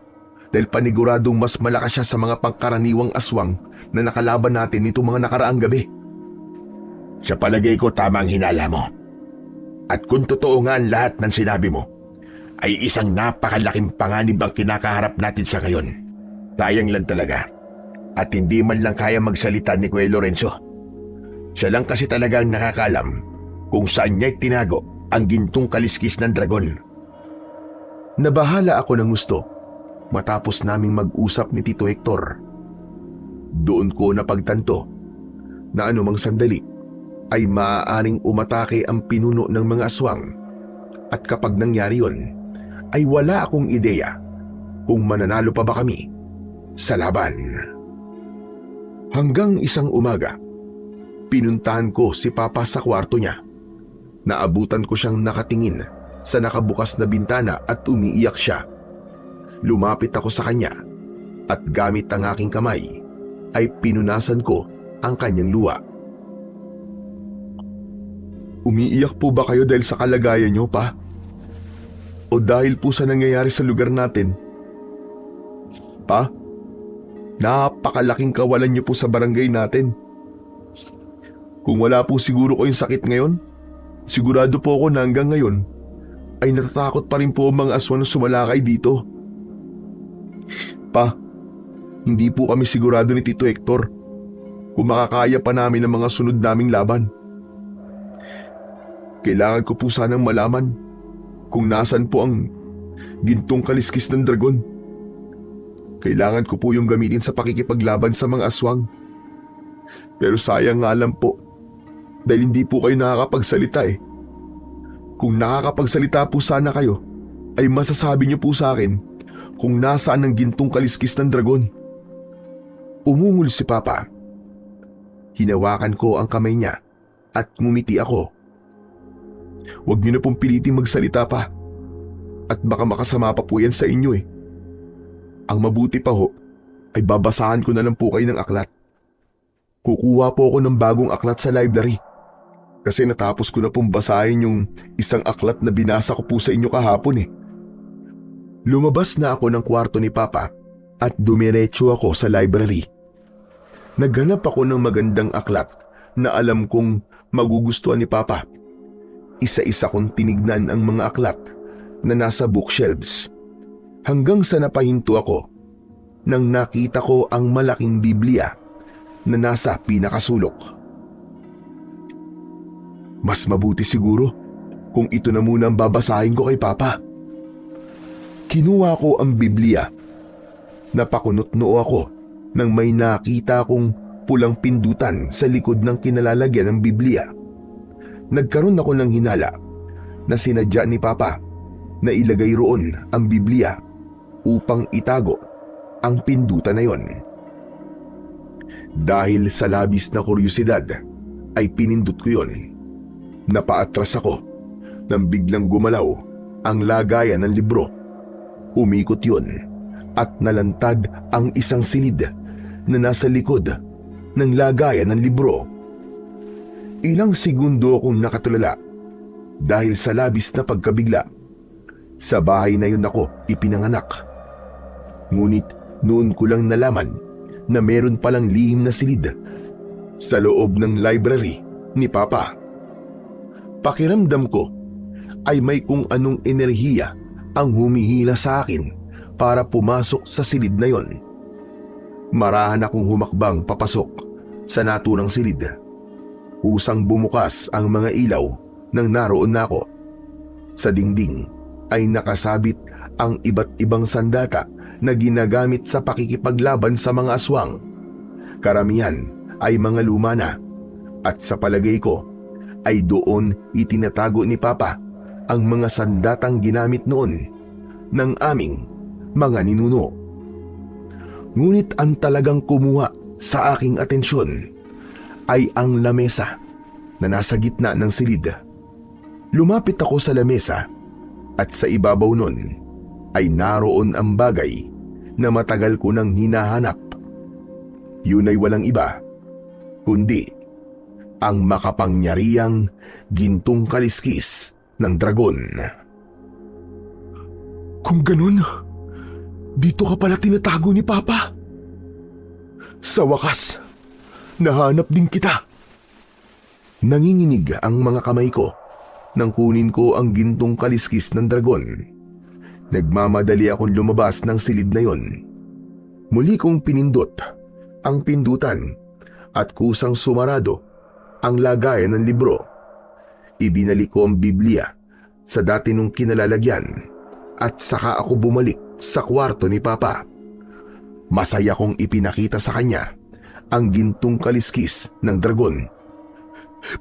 dahil paniguradong mas malakas siya sa mga pangkaraniwang aswang na nakalaban natin nitong mga nakaraang gabi. Sa palagay ko tama ang hinala mo. At kung totoo nga ang lahat ng sinabi mo, ay isang napakalaking panganib ang kinakaharap natin sa ngayon. Sayang lang talaga. At hindi man lang kaya magsalita ni Kuya Lorenzo. Siya lang kasi talaga ang nakakalam kung saan niya tinago ang gintong kaliskis ng dragon. Nabahala ako ng gusto matapos naming mag-usap ni Tito Hector. Doon ko napagtanto na anumang sandali ay maaaring umatake ang pinuno ng mga aswang. At kapag nangyari yun, ay wala akong ideya kung mananalo pa ba kami sa laban. Hanggang isang umaga, pinuntahan ko si Papa sa kwarto niya. Naabutan ko siyang nakatingin sa nakabukas na bintana at umiiyak siya. Lumapit ako sa kanya at gamit ang aking kamay ay pinunasan ko ang kanyang luha. Umiiyak po ba kayo dahil sa kalagayan niyo, Pa? O dahil po sa nangyayari sa lugar natin? Pa, napakalaking kawalan niyo po sa barangay natin. Kung wala po siguro kayong sakit ngayon, sigurado po ako na hanggang ngayon ay natatakot pa rin po ang mga aswang na sumalakay dito. Pa, hindi po kami sigurado ni Tito Hector kung makakaya pa namin ang mga sunod naming laban. Kailangan ko po sanang malaman kung nasan po ang gintong kaliskis ng dragon. Kailangan ko po yung gamitin sa pakikipaglaban sa mga aswang. Pero sayang nga lang po dahil hindi po kayo nakakapagsalita eh. Kung nakakapagsalita po sana kayo, ay masasabi niyo po sa akin kung nasaan ang gintong kaliskis ng dragon. Umungol si Papa. Hinawakan ko ang kamay niya at ngumiti ako. Huwag niyo na pong piliting magsalita, Pa. At baka makasama pa po yan sa inyo eh. Ang mabuti pa ho, ay babasahan ko na lang po kayo ng aklat. Kukuha po ako ng bagong aklat sa library. Kasi natapos ko na pong basahin yung isang aklat na binasa ko po sa inyo kahapon eh. Lumabas na ako ng kwarto ni Papa at dumiretso ako sa library. Naghanap ako ng magandang aklat na alam kong magugustuhan ni Papa. Isa-isa kong tinignan ang mga aklat na nasa bookshelves hanggang sa napahinto ako nang nakita ko ang malaking Biblia na nasa pinakasulok. Mas mabuti siguro kung ito na muna ang babasahin ko kay Papa. Kinuha ko ang Biblia. Napakunot-noo ako nang may nakita kong pulang pindutan sa likod ng kinalalagyan ng Biblia. Nagkaroon ako ng hinala na sinadya ni Papa na ilagay roon ang Biblia upang itago ang pindutan na yon. Dahil sa labis na kuryosidad ay pinindot ko yon. Napaatras ako nang biglang gumalaw ang lagayan ng libro. Umikot yon at nalantad ang isang silid na nasa likod ng lagayan ng libro. Ilang segundo akong nakatulala dahil sa labis na pagkabigla. Sa bahay na yun ako ipinanganak. Ngunit noon ko lang nalaman na meron palang lihim na silid sa loob ng library ni Papa. Pakiramdam ko ay may kung anong enerhiya ang humihila sa akin para pumasok sa silid na yon. Marahan akong humakbang papasok sa naturang silid. Usang bumukas ang mga ilaw nang naroon na ako. Sa dingding ay nakasabit ang iba't ibang sandata na ginagamit sa pakikipaglaban sa mga aswang. Karamihan ay mga luma na at sa palagay ko ay doon itinatago ni Papa ang mga sandatang ginamit noon ng aming mga ninuno. Ngunit ang talagang kumuha sa aking atensyon ay ang lamesa na nasa gitna ng silid. Lumapit ako sa lamesa at sa ibabaw nun ay naroon ang bagay na matagal ko nang hinahanap. Yun ay walang iba kundi ang makapangyarihang gintong kaliskis ng dragon. Kung ganun, dito ka pala tinatago ni Papa. Sa wakas, nahanap din kita. Nanginginig ang mga kamay ko nang kunin ko ang gintong kaliskis ng dragon. Nagmamadali akong lumabas ng silid na yon. Muli kong pinindot ang pindutan at kusang sumarado ang lagayan ng libro. Ibinalik ko ang Biblia sa dati nung kinalalagyan at saka ako bumalik sa kwarto ni Papa. Masaya kong ipinakita sa kanya ang gintong kaliskis ng dragon.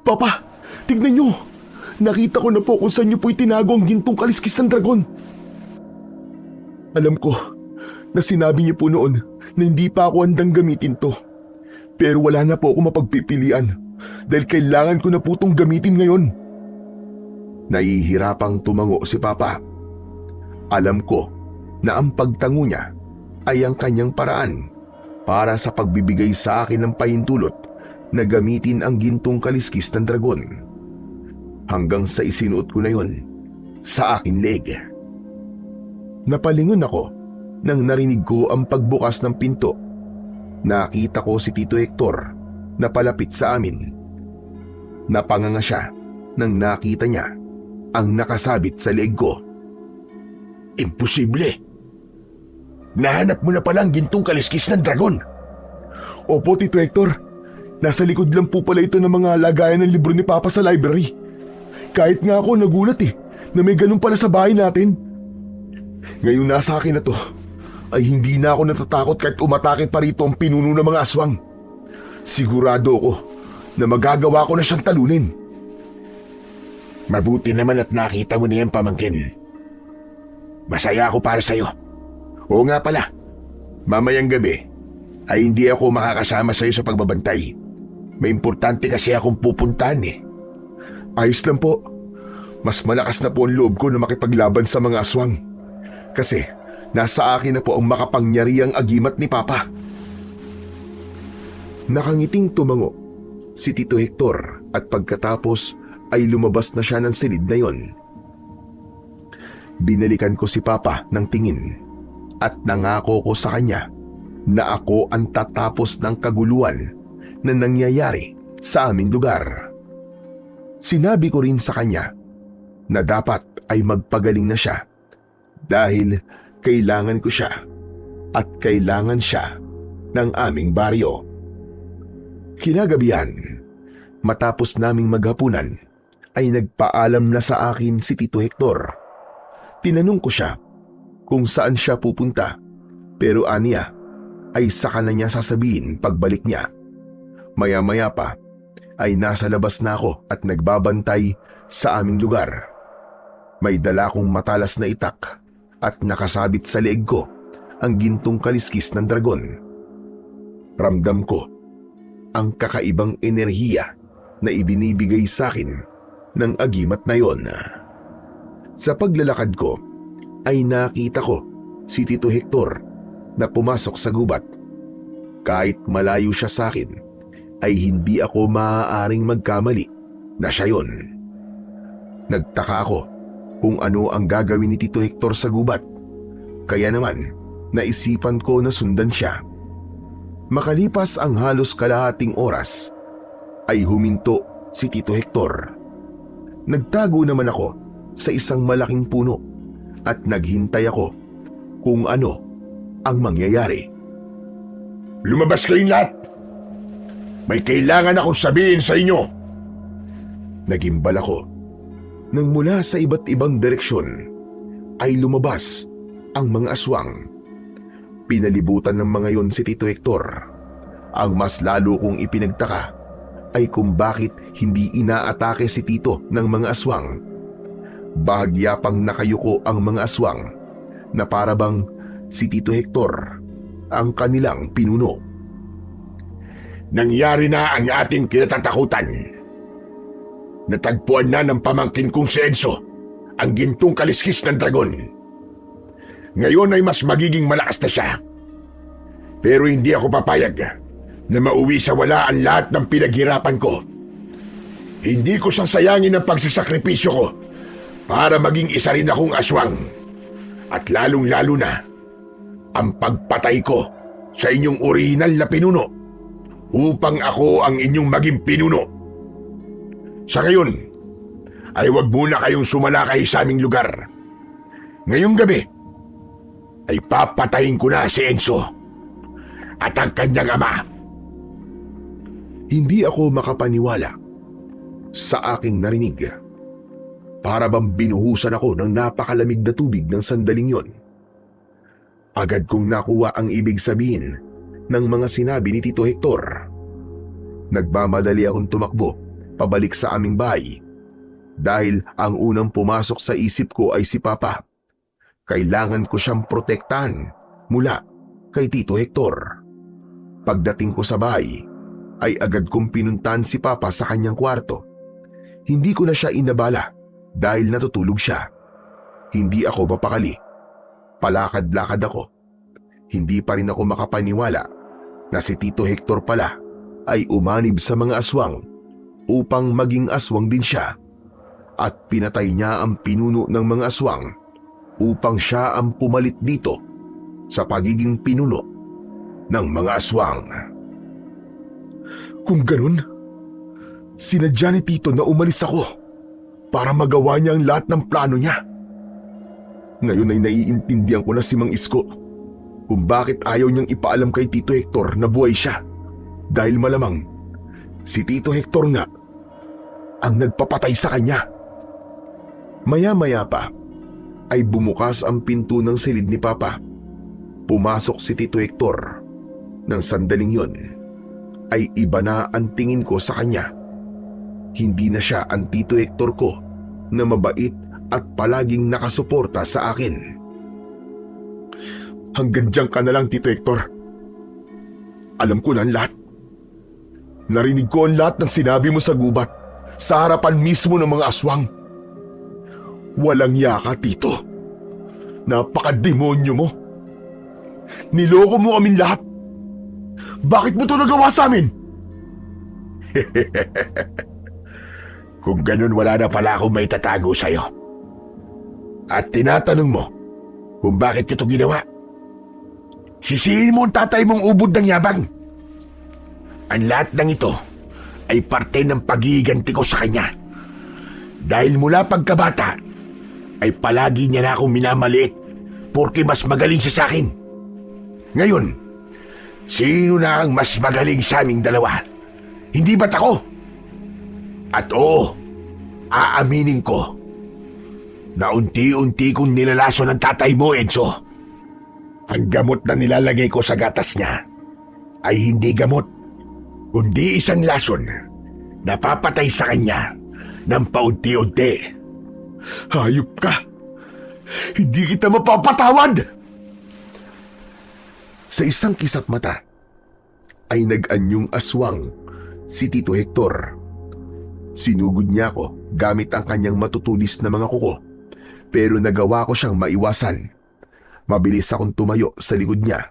Papa, tignan niyo! Nakita ko na po kung saan niyo po itinago ang gintong kaliskis ng dragon. Alam ko na sinabi niyo po noon na hindi pa ako handang gamitin to. Pero wala na po ako mapagpipilian dahil kailangan ko na po itong gamitin ngayon. Nahihirapang tumango si Papa. Alam ko na ang pagtango niya ay ang kanyang paraan para sa pagbibigay sa akin ng pahintulot na gamitin ang gintong kaliskis ng dragon. Hanggang sa isinuot ko na yon sa aking leg. Napalingon ako nang narinig ko ang pagbukas ng pinto. Nakita ko si Tito Hector na palapit sa amin. Napanganga siya nang nakita niya ang nakasabit sa leeg ko. Imposible! Nahanap mo na pala ang gintong kaliskis ng dragon. Opo, Tito Hector. Nasa likod lang po pala ito ng mga lagayan ng libro ni Papa sa library. Kahit nga ako nagulat na may ganun pala sa bahay natin. Ngayong nasa akin na to, ay hindi na ako natatakot kahit umatake pa rito ang pinuno ng mga aswang. Sigurado ako na magagawa ko na siyang talunin. Mabuti naman at nakita mo na yan, pamangkin. Masaya ako para sa'yo. Oo nga pala, mamayang gabi ay hindi ako makakasama sa'yo sa pagbabantay. May importante kasi akong pupuntahan Ayos lang po. Mas malakas na po ang loob ko na makipaglaban sa mga aswang. Kasi nasa akin na po ang makapangyarihang agimat ni Papa. Nakangiting tumango si Tito Hector at pagkatapos ay lumabas na siya ng silid na yon. Binalikan ko si Papa ng tingin at nangako ko sa kanya na ako ang tatapos ng kaguluhan na nangyayari sa aming lugar. Sinabi ko rin sa kanya na dapat ay magpagaling na siya dahil kailangan ko siya at kailangan siya ng aming baryo. Kinagabihan, matapos naming maghapunan, ay nagpaalam na sa akin si Tito Hector. Tinanong ko siya kung saan siya pupunta, pero aniya ay saka na niya sasabihin pagbalik niya. Maya-maya pa ay nasa labas na ako at nagbabantay sa aming lugar. May dala kong matalas na itak at nakasabit sa leeg ko ang gintong kaliskis ng dragon. Ramdam ko ang kakaibang enerhiya na ibinibigay sa akin ng agimat na yon. Sa paglalakad ko ay nakita ko si Tito Hector na pumasok sa gubat. Kahit malayo siya sa akin, ay hindi ako maaaring magkamali na siya yon. Nagtaka ako kung ano ang gagawin ni Tito Hector sa gubat. Kaya naman, naisipan ko na sundan siya. Makalipas ang halos kalahating oras, ay huminto si Tito Hector. Nagtago naman ako sa isang malaking puno at naghintay ako kung ano ang mangyayari. Lumabas kayong lahat! May kailangan akong sabihin sa inyo! Nagimbal ako nang mula sa iba't ibang direksyon ay lumabas ang mga aswang. Pinalibutan ng mga yon si Tito Hector. Ang mas lalo kong ipinagtaka ay kung bakit hindi inaatake si Tito ng mga aswang. Bahagya pang nakayuko ang mga aswang na parabang si Tito Hector ang kanilang pinuno. Nangyari na ang ating kinatatakutan. Natagpuan na ng pamangkin kong si Enzo ang gintong kaliskis ng dragon. Ngayon ay mas magiging malakas na siya. Pero hindi ako papayag na mauwi sa wala ang lahat ng pinaghirapan ko. Hindi ko sasayangin ang pagsasakripisyo ko para maging isa rin akong aswang. At lalong-lalo na ang pagpatay ko sa inyong orihinal na pinuno upang ako ang inyong maging pinuno. Sa ngayon, ay huwag muna kayong sumalakay sa aming lugar. Ngayong gabi, ay papatayin ko na si Enzo at ang kanyang ama. Hindi ako makapaniwala sa aking narinig. Para bang binuhusan ako ng napakalamig na tubig ng sandaling yon. Agad kong nakuha ang ibig sabihin ng mga sinabi ni Tito Hector. Nagmamadali akong tumakbo pabalik sa aming bahay dahil ang unang pumasok sa isip ko ay si Papa. Kailangan ko siyang protektahan mula kay Tito Hector. Pagdating ko sa bahay ay agad kong pinuntahan si Papa sa kanyang kwarto. Hindi ko na siya inabala dahil natutulog siya. Hindi ako mapakali. Palakad-lakad ako. Hindi pa rin ako makapaniwala na si Tito Hector pala ay umanib sa mga aswang upang maging aswang din siya at pinatay niya ang pinuno ng mga aswang upang siya ang pumalit dito sa pagiging pinuno ng mga aswang. Kung ganun, sinadya ni Tito na umalis ako para magawa niya ang lahat ng plano niya. Ngayon ay naiintindihan ko na si Mang Isko kung bakit ayaw niyang ipaalam kay Tito Hector na buhay siya. Dahil malamang si Tito Hector nga ang nagpapatay sa kanya. Maya-maya pa ay bumukas ang pinto ng silid ni Papa. Pumasok si Tito Hector. Nang sandaling yun ay iba na ang tingin ko sa kanya. Hindi na siya ang Tito Hector ko na mabait at palaging nakasuporta sa akin. Hanggang diyan ka na lang, Tito Hector. Alam ko na ang lahat. Narinig ko ang lahat ng sinabi mo sa gubat, sa harapan mismo ng mga aswang. Walang yaka, Tito. Napakademonyo mo. Niloko mo kaming lahat. Bakit mo ito nagawa sa amin? Kung ganun, wala na pala akong may tatago sa'yo. At tinatanong mo kung bakit ito ginawa. Sisihin mo ang tatay mong ubod ng yabang. Ang lahat ng ito ay parte ng pagiganti ko sa kanya. Dahil mula pagkabata ay palagi niya na akong minamaliit porque mas magaling siya sa akin. Ngayon, sino na ang mas magaling sa aming dalawa? Hindi ba't ako? At oo, aaminin ko na unti-unti kong nilalaso ng tatay mo, Enzo. Ang gamot na nilalagay ko sa gatas niya ay hindi gamot, kundi isang lason na papatay sa kanya ng paunti-unti. Hayop ka! Hindi kita mapapatawad! Sa isang kisap mata ay nag-anyong aswang si Tito Hector. Sinugod niya ako gamit ang kanyang matutulis na mga kuko, pero nagawa ko siyang maiwasan. Mabilis akong tumayo sa likod niya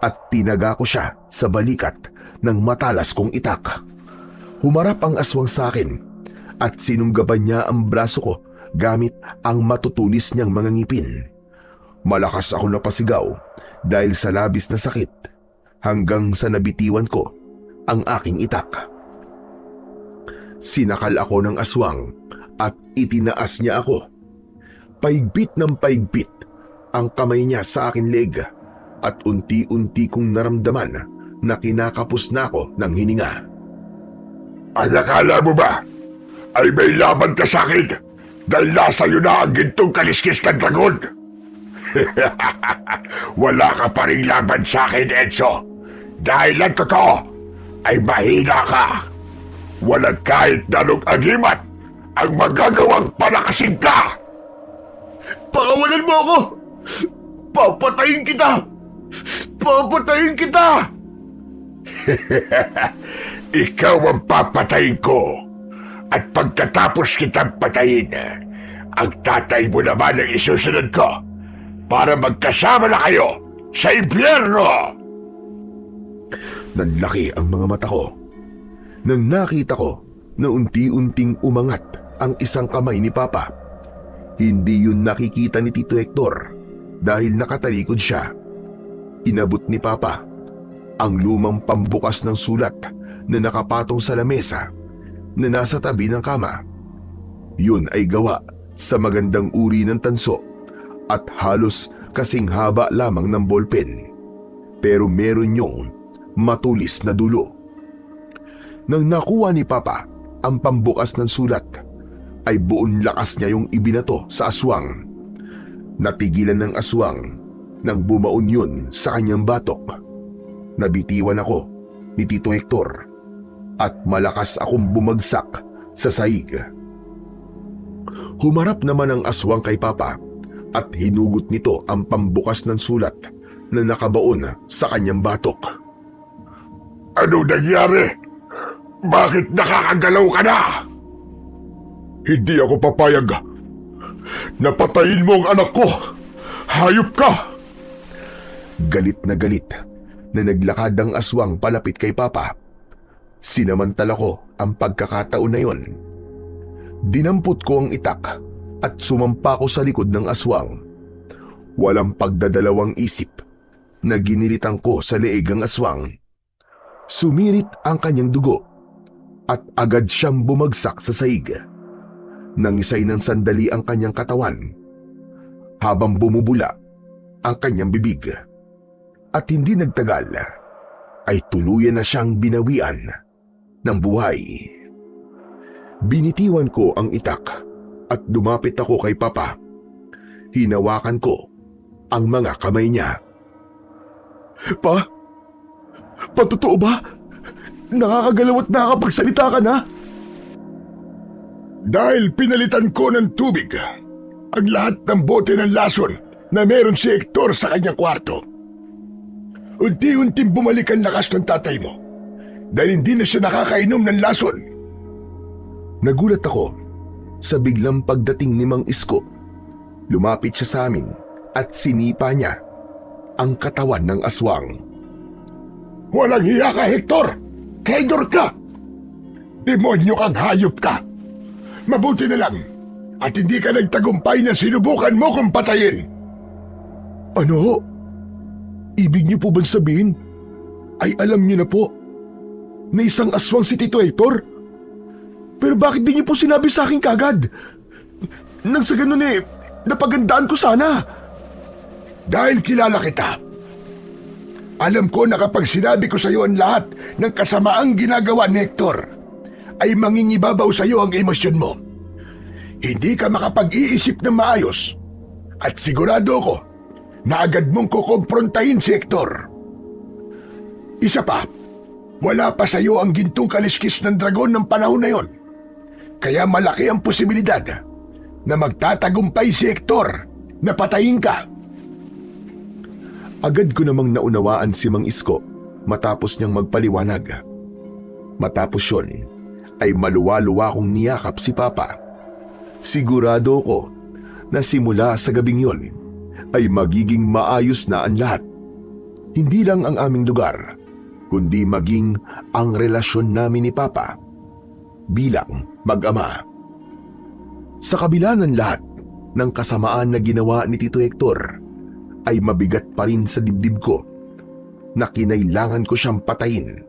at tinaga ko siya sa balikat ng matalas kong itak. Humarap ang aswang sa akin at sinunggaban niya ang braso ko gamit ang matutulis niyang mga ngipin. Malakas ako napasigaw dahil sa labis na sakit hanggang sa nabitiwan ko ang aking itak. Sinakal ako ng aswang at itinaas niya ako. Paigpit ng paigpit ang kamay niya sa akin leg at unti-unti kong naramdaman na kinakapos na ako ng hininga. Akala mo ba ay may laban ka sa akin dahil nasa iyo na ang gintong kaliskis ng dragon? Wala ka pa rin laban sa akin, Enzo, dahil ang totoo ay mahina ka. Walang kahit nanong agimat ang magagawang palakasin ka. Pakawalan mo ako! Papatayin kita! Papatayin kita! Ikaw ang papatayin ko. At pagkatapos kitang patayin, ang tatay mo naman ang isusunod ko para magkasama na kayo sa impyerno! Nanlaki ang mga mata ko nang nakita ko na unti-unting umangat ang isang kamay ni Papa. Hindi yun nakikita ni Tito Hector dahil nakatalikod siya. Inabot ni Papa ang lumang pambukas ng sulat na nakapatong sa lamesa na nasa tabi ng kama. Yun ay gawa sa magandang uri ng tanso at halos kasing haba lamang ng ballpen. Pero meron yung matulis na dulo. Nang nakuha ni Papa ang pambukas ng sulat, ay buong lakas niya yung ibinato sa aswang. Natigilan ng aswang nang bumaon yun sa kanyang batok. Nabitiwan ako ni Tito Hector at malakas akong bumagsak sa sahig. Humarap naman ang aswang kay Papa at hinugot nito ang pambukas ng sulat na nakabaon sa kanyang batok. Ano nangyari? Bakit nakakagalaw ka na? Hindi ako papayag. Napatayin mo ang anak ko. Hayop ka! Galit na naglakad ang aswang palapit kay Papa. Sinamantala ko ang pagkakataon na yon. Dinampot ko ang itak at sumampa ko sa likod ng aswang. Walang pagdadalawang isip na ginilitan ko sa leeg ang aswang. Sumirit ang kanyang dugo at agad siyang bumagsak sa sahig. Nangisay ng sandali ang kanyang katawan habang bumubula ang kanyang bibig. At hindi nagtagal ay tuluyan na siyang binawian ng buhay. Binitiwan ko ang itak at dumapit ako kay Papa. Hinawakan ko ang mga kamay niya. Pa? Patotoo ba? Nakakagalaw at nakakapagsalita ka na? Dahil pinalitan ko ng tubig ang lahat ng bote ng lason na meron si Hector sa kanyang kwarto. Unti-unting bumalik ang lakas ng tatay mo dahil hindi na siya nakakainom ng lason. Nagulat ako sa biglang pagdating ni Mang Isko. Lumapit siya sa amin at sinipa niya ang katawan ng aswang. Walang hiya ka, Hector! Traidor ka! Demonyo kang hayop ka! Mabuti na lang at hindi ka nagtagumpay na sinubukan mo kong patayin. Ano? Ibig niyo po bang sabihin ay alam niyo na po na isang aswang si Tito Hector? Pero bakit di niyo po sinabi sa akin kagad? Nang sa ganun napagandaan ko sana. Dahil kilala kita. Alam ko na kapag sinabi ko sa iyo ang lahat ng kasamaang ginagawa ni Hector, ay mangingibabaw sa iyo ang emosyon mo. Hindi ka makapag-iisip ng maayos at sigurado ko na agad mong kukomprontahin si Hector. Isa pa, wala pa sa iyo ang gintong kaliskis ng dragon ng panahon na yon. Kaya malaki ang posibilidad na magtatagumpay si Hector na patayin ka. Agad ko namang naunawaan si Mang Isko matapos niyang magpaliwanag. Matapos yun, ay maluwa-luwa kong niyakap si Papa. Sigurado ko na simula sa gabing yon ay magiging maayos na ang lahat. Hindi lang ang aming lugar, kundi maging ang relasyon namin ni Papa bilang mag-ama. Sa kabila ng lahat ng kasamaan na ginawa ni Tito Hector, ay mabigat pa rin sa dibdib ko na kinailangan ko siyang patayin.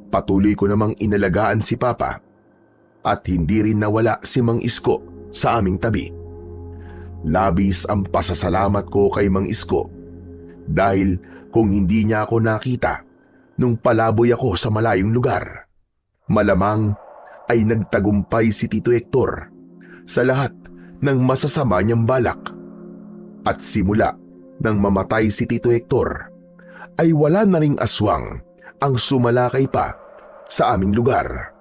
Patuloy ko namang inalagaan si Papa at hindi rin nawala si Mang Isko sa aming tabi. Labis ang pasasalamat ko kay Mang Isko dahil kung hindi niya ako nakita nung palaboy ako sa malayong lugar, malamang ay nagtagumpay si Tito Hector sa lahat ng masasama niyang balak. At simula nang mamatay si Tito Hector, ay wala na ring aswang ang sumalakay pa sa aming lugar.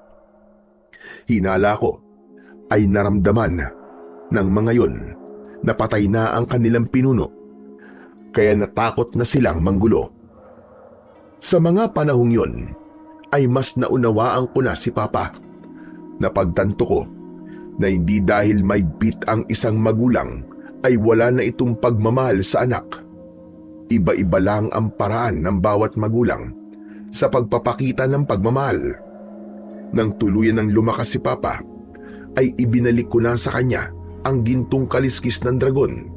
Hinala ko ay naramdaman ng mga yon na patay na ang kanilang pinuno, kaya natakot na silang manggulo. Sa mga panahong yon ay mas naunawaan ko na si Papa. Napagtanto ko na hindi dahil maigpit ang isang magulang ay wala na itong pagmamahal sa anak. Iba-iba lang ang paraan ng bawat magulang sa pagpapakita ng pagmamahal. Nang tuluyan ng lumakas si Papa, ay ibinalik ko na sa kanya ang gintong kaliskis ng dragon.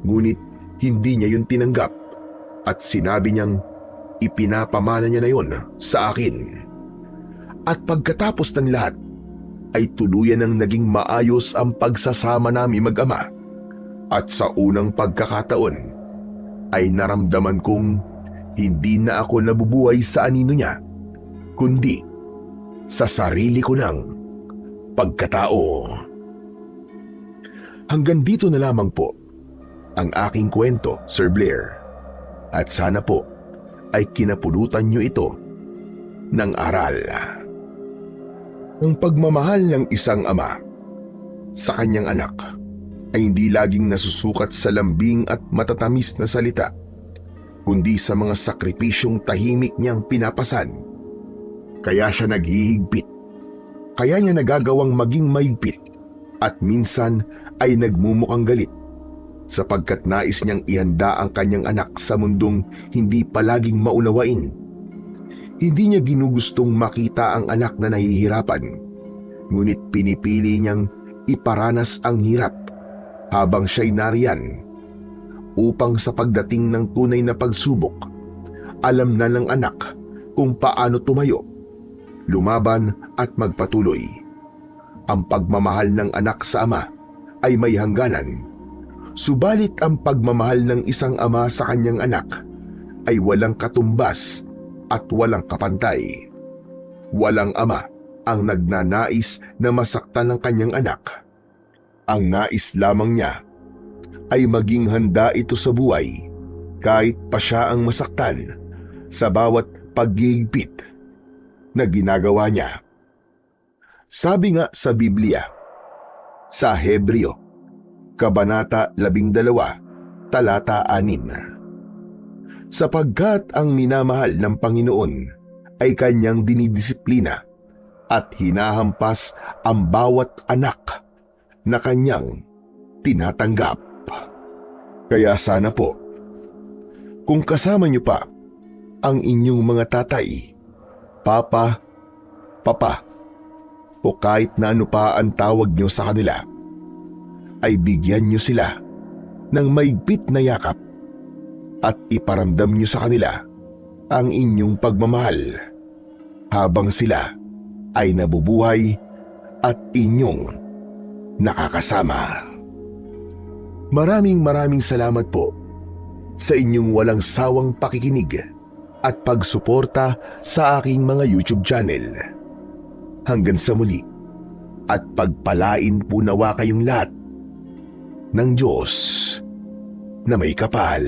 Ngunit hindi niya yun tinanggap at sinabi niyang ipinapamana niya na yun sa akin. At pagkatapos ng lahat, ay tuluyan ng naging maayos ang pagsasama namin mag-ama. At sa unang pagkakataon, ay naramdaman kong hindi na ako nabubuhay sa anino niya, kundi sa sarili ko ng pagkatao. Hanggang dito na lamang po ang aking kwento, Sir Blair. At sana po ay kinapulutan niyo ito ng aral. Ang pagmamahal ng isang ama sa kanyang anak ay hindi laging nasusukat sa lambing at matatamis na salita, kundi sa mga sakripisyong tahimik niyang pinapasan. Kaya siya naghihigpit. Kaya niya nagagawang maging mahigpit at minsan ay nagmumukhang galit sapagkat nais niyang ihanda ang kanyang anak sa mundong hindi palaging maunawain. Hindi niya ginugustong makita ang anak na nahihirapan, ngunit pinipili niyang iparanas ang hirap habang siya'y nariyan upang sa pagdating ng tunay na pagsubok, alam na ng anak kung paano tumayo, lumaban at magpatuloy. Ang pagmamahal ng anak sa ama ay may hangganan, subalit ang pagmamahal ng isang ama sa kanyang anak ay walang katumbas at walang kapantay. Walang ama ang nagnanais na masaktan ng kanyang anak. Ang nais lamang niya ay maging handa ito sa buhay kahit pa siya ang masaktan sa bawat paghihigpit na ginagawa niya. Sabi nga sa Biblia, sa Hebreo, Kabanata 12, Talata 6, sapagkat ang minamahal ng Panginoon ay kanyang dinidisiplina at hinahampas ang bawat anak na kanyang tinatanggap. Kaya sana po, kung kasama niyo pa ang inyong mga tatay, papa, papa, o kahit na ano pa ang tawag niyo sa kanila, ay bigyan niyo sila ng maigpit na yakap at iparamdam niyo sa kanila ang inyong pagmamahal habang sila ay nabubuhay at inyong nakakasama. Maraming salamat po sa inyong walang sawang pakikinig at pagsuporta sa aking mga YouTube channel. Hanggang sa muli, at pagpalain po nawa kayong lahat ng Diyos na may kapal.